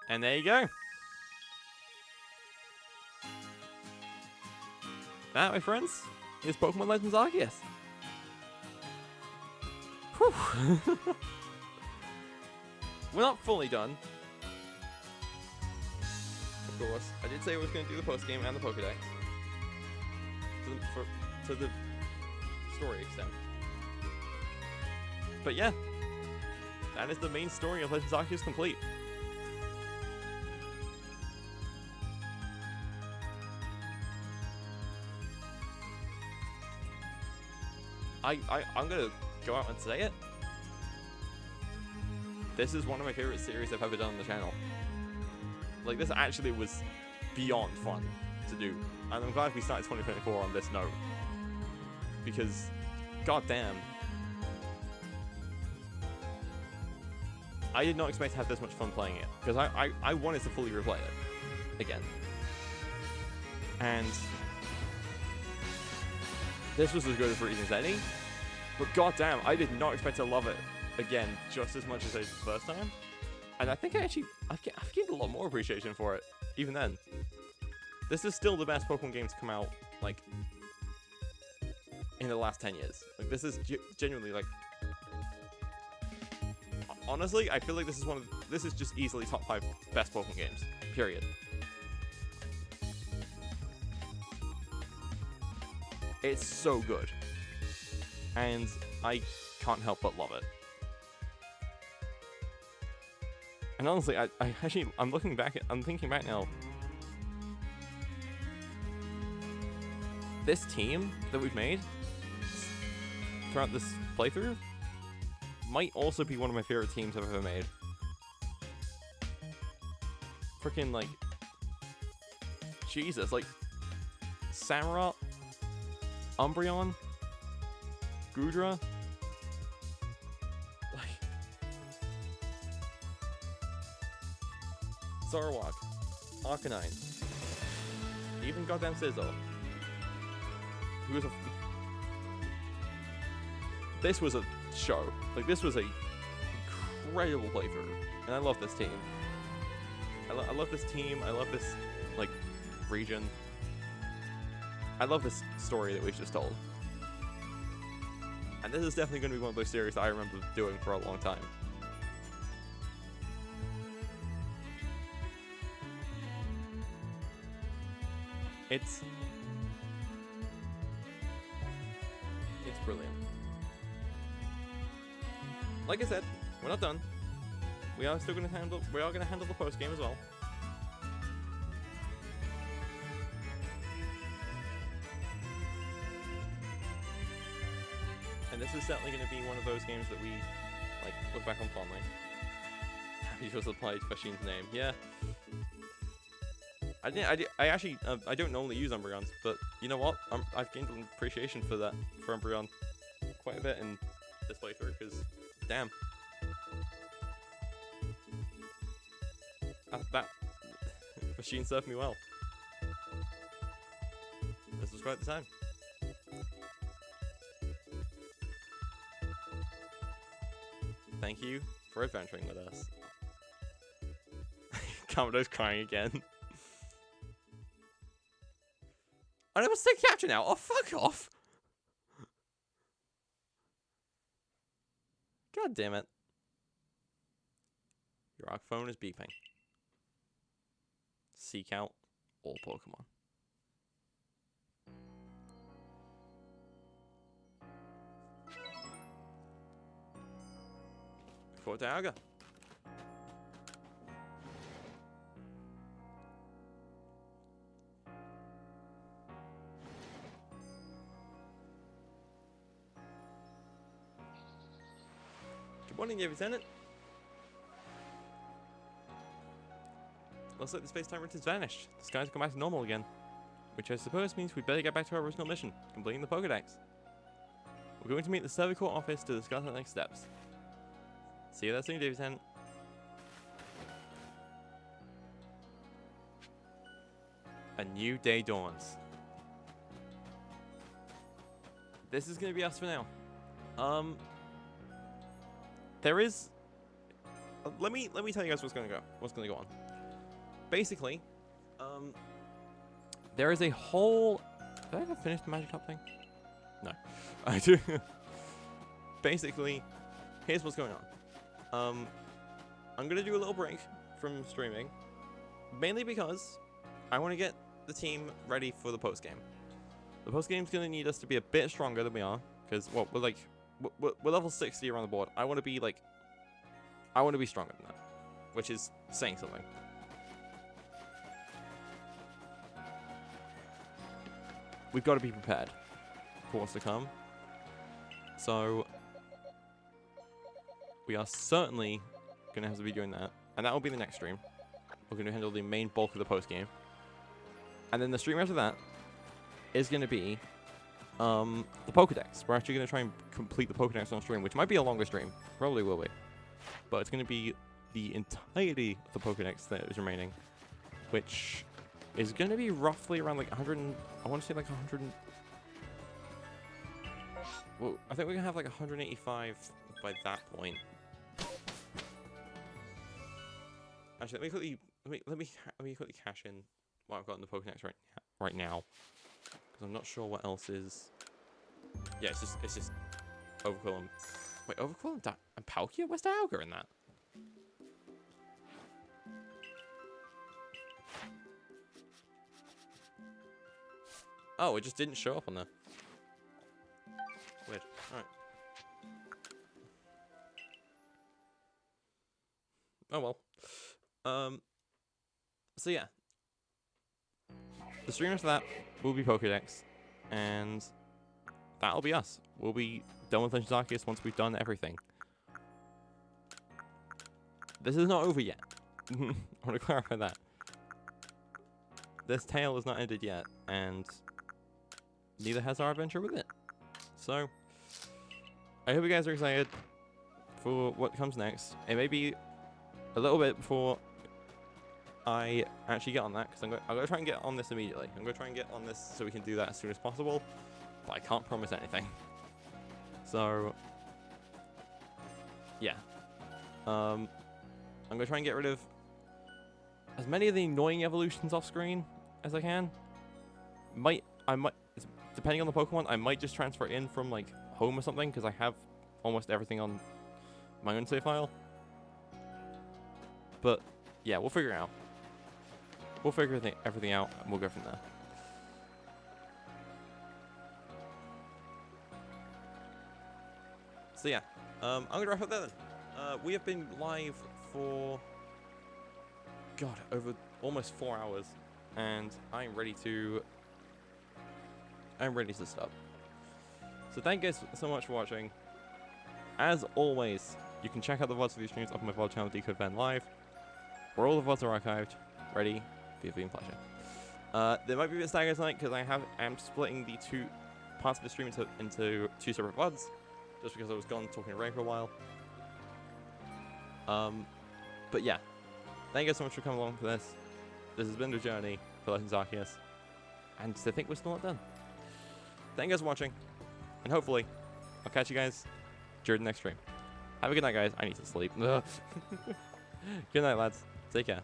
And there you go. That, my friends, is Pokemon Legends Arceus. Whew. We're not fully done. Of course, I did say I was going to do the post-game and the Pokédex. To the story extent. But yeah, that is the main story of Legends Arceus complete. I'm gonna go out and say it. This is one of my favorite series I've ever done on the channel. Like, this actually was beyond fun to do. And I'm glad we started 2024 on this note. Because, goddamn, I did not expect to have this much fun playing it. Because I wanted to fully replay it again. And this was as good as reason as any. But goddamn, I did not expect to love it again just as much as I did the first time. And I think I've gained a lot more appreciation for it, even then. This is still the best Pokemon game to come out, like, in the last 10 years. Like, this is genuinely, like, honestly, I feel like this is just easily top 5 best Pokemon games, period. It's so good. And I can't help but love it. And honestly, I'm looking back I'm thinking back now. This team that we've made throughout this playthrough might also be one of my favorite teams I've ever made. Freaking, like, Jesus, like, Samurott, Umbreon, Goodra, like, Zoroark, Arcanine, even goddamn Sinnoh, who was this was a show. Like, this was a incredible playthrough, and I love this team. I love this team. I love this, like, region. I love this story that we've just told. And this is definitely going to be one of those series that I remember doing for a long time. It's brilliant. Like I said, we're not done. We are going to handle the post game as well. And this is certainly going to be one of those games that we, like, look back on fondly. Happy to apply Fashine's name. Yeah. I don't normally use Umbreons, but you know what? I've gained an appreciation for Umbreon quite a bit in this playthrough, because, damn. That Fashine served me well. This was quite the time. Thank you for adventuring with us. Commodore's crying again. I must take capture now. Oh, fuck off. God damn it. Your ARC phone is beeping. Seek out all Pokemon. Fort Dialga. Good morning, Lieutenant. Looks like the space-time route has vanished. The skies have come back to normal again. Which I suppose means we'd better get back to our original mission, completing the Pokédex. We're going to meet the Survey Corps office to discuss the next steps. See you there soon, Lieutenant. A new day dawns. This is going to be us for now. There is... let me tell you guys what's going to go on. basically, there is a whole... Did I ever finish the Magic Top thing? No. I do. Basically, here's what's going on. I'm going to do a little break from streaming, mainly because I want to get the team ready for the post-game. The post-game's going to need us to be a bit stronger than we are, because, well, we're level 60 around the board. I want to be stronger than that, which is saying something. We've got to be prepared for what's to come. So, we are certainly going to have to be doing that. And that will be the next stream. We're going to handle the main bulk of the post-game. And then the stream after that is going to be the Pokédex. We're actually going to try and complete the Pokédex on stream, which might be a longer stream. Probably will be. But it's going to be the entirety of the Pokédex that is remaining, which is going to be roughly around like 100 and, I want to say like 100 and, well, I think we're going to have like 185 by that point. Actually, let me quickly cash in what I've got in the Pokédex right now, because I'm not sure what else is. Yeah, it's just Overquill and, wait, Overquill and Palkia? Where's Dialga in that? Oh, it just didn't show up on there. Weird. Alright. Oh well. So yeah. The stream after that will be Pokédex, and that'll be us. We'll be done with Legends Arceus once we've done everything. This is not over yet. I want to clarify that. This tale is not ended yet, and neither has our adventure with it. So, I hope you guys are excited for what comes next. It may be a little bit before I actually get on that, because I'm going to try and get on this immediately. I'm going to try and get on this so we can do that as soon as possible, but I can't promise anything. So, yeah. I'm going to try and get rid of as many of the annoying evolutions off screen as I can. I might, depending on the Pokemon, I might just transfer in from like home or something, because I have almost everything on my own save file. But yeah, we'll figure it out. We'll figure everything out, and we'll go from there. So yeah, I'm gonna wrap up there then. We have been live for, God, over almost 4 hours, and I'm ready to stop. So thank you guys so much for watching. As always, you can check out the VODs for these streams up on my VOD channel, Decode Van Live, where all the VODs are archived, ready for your viewing pleasure. There might be a bit staggered tonight because I'm splitting the two parts of the stream into two separate VODs, just because I was gone talking to Ray for a while. But yeah, thank you guys so much for coming along for this. This has been the journey for Legends Arceus, and to think we're still not done. Thank you guys for watching, and hopefully I'll catch you guys during the next stream. Have a good night, guys. I need to sleep. Good night, lads. Take care.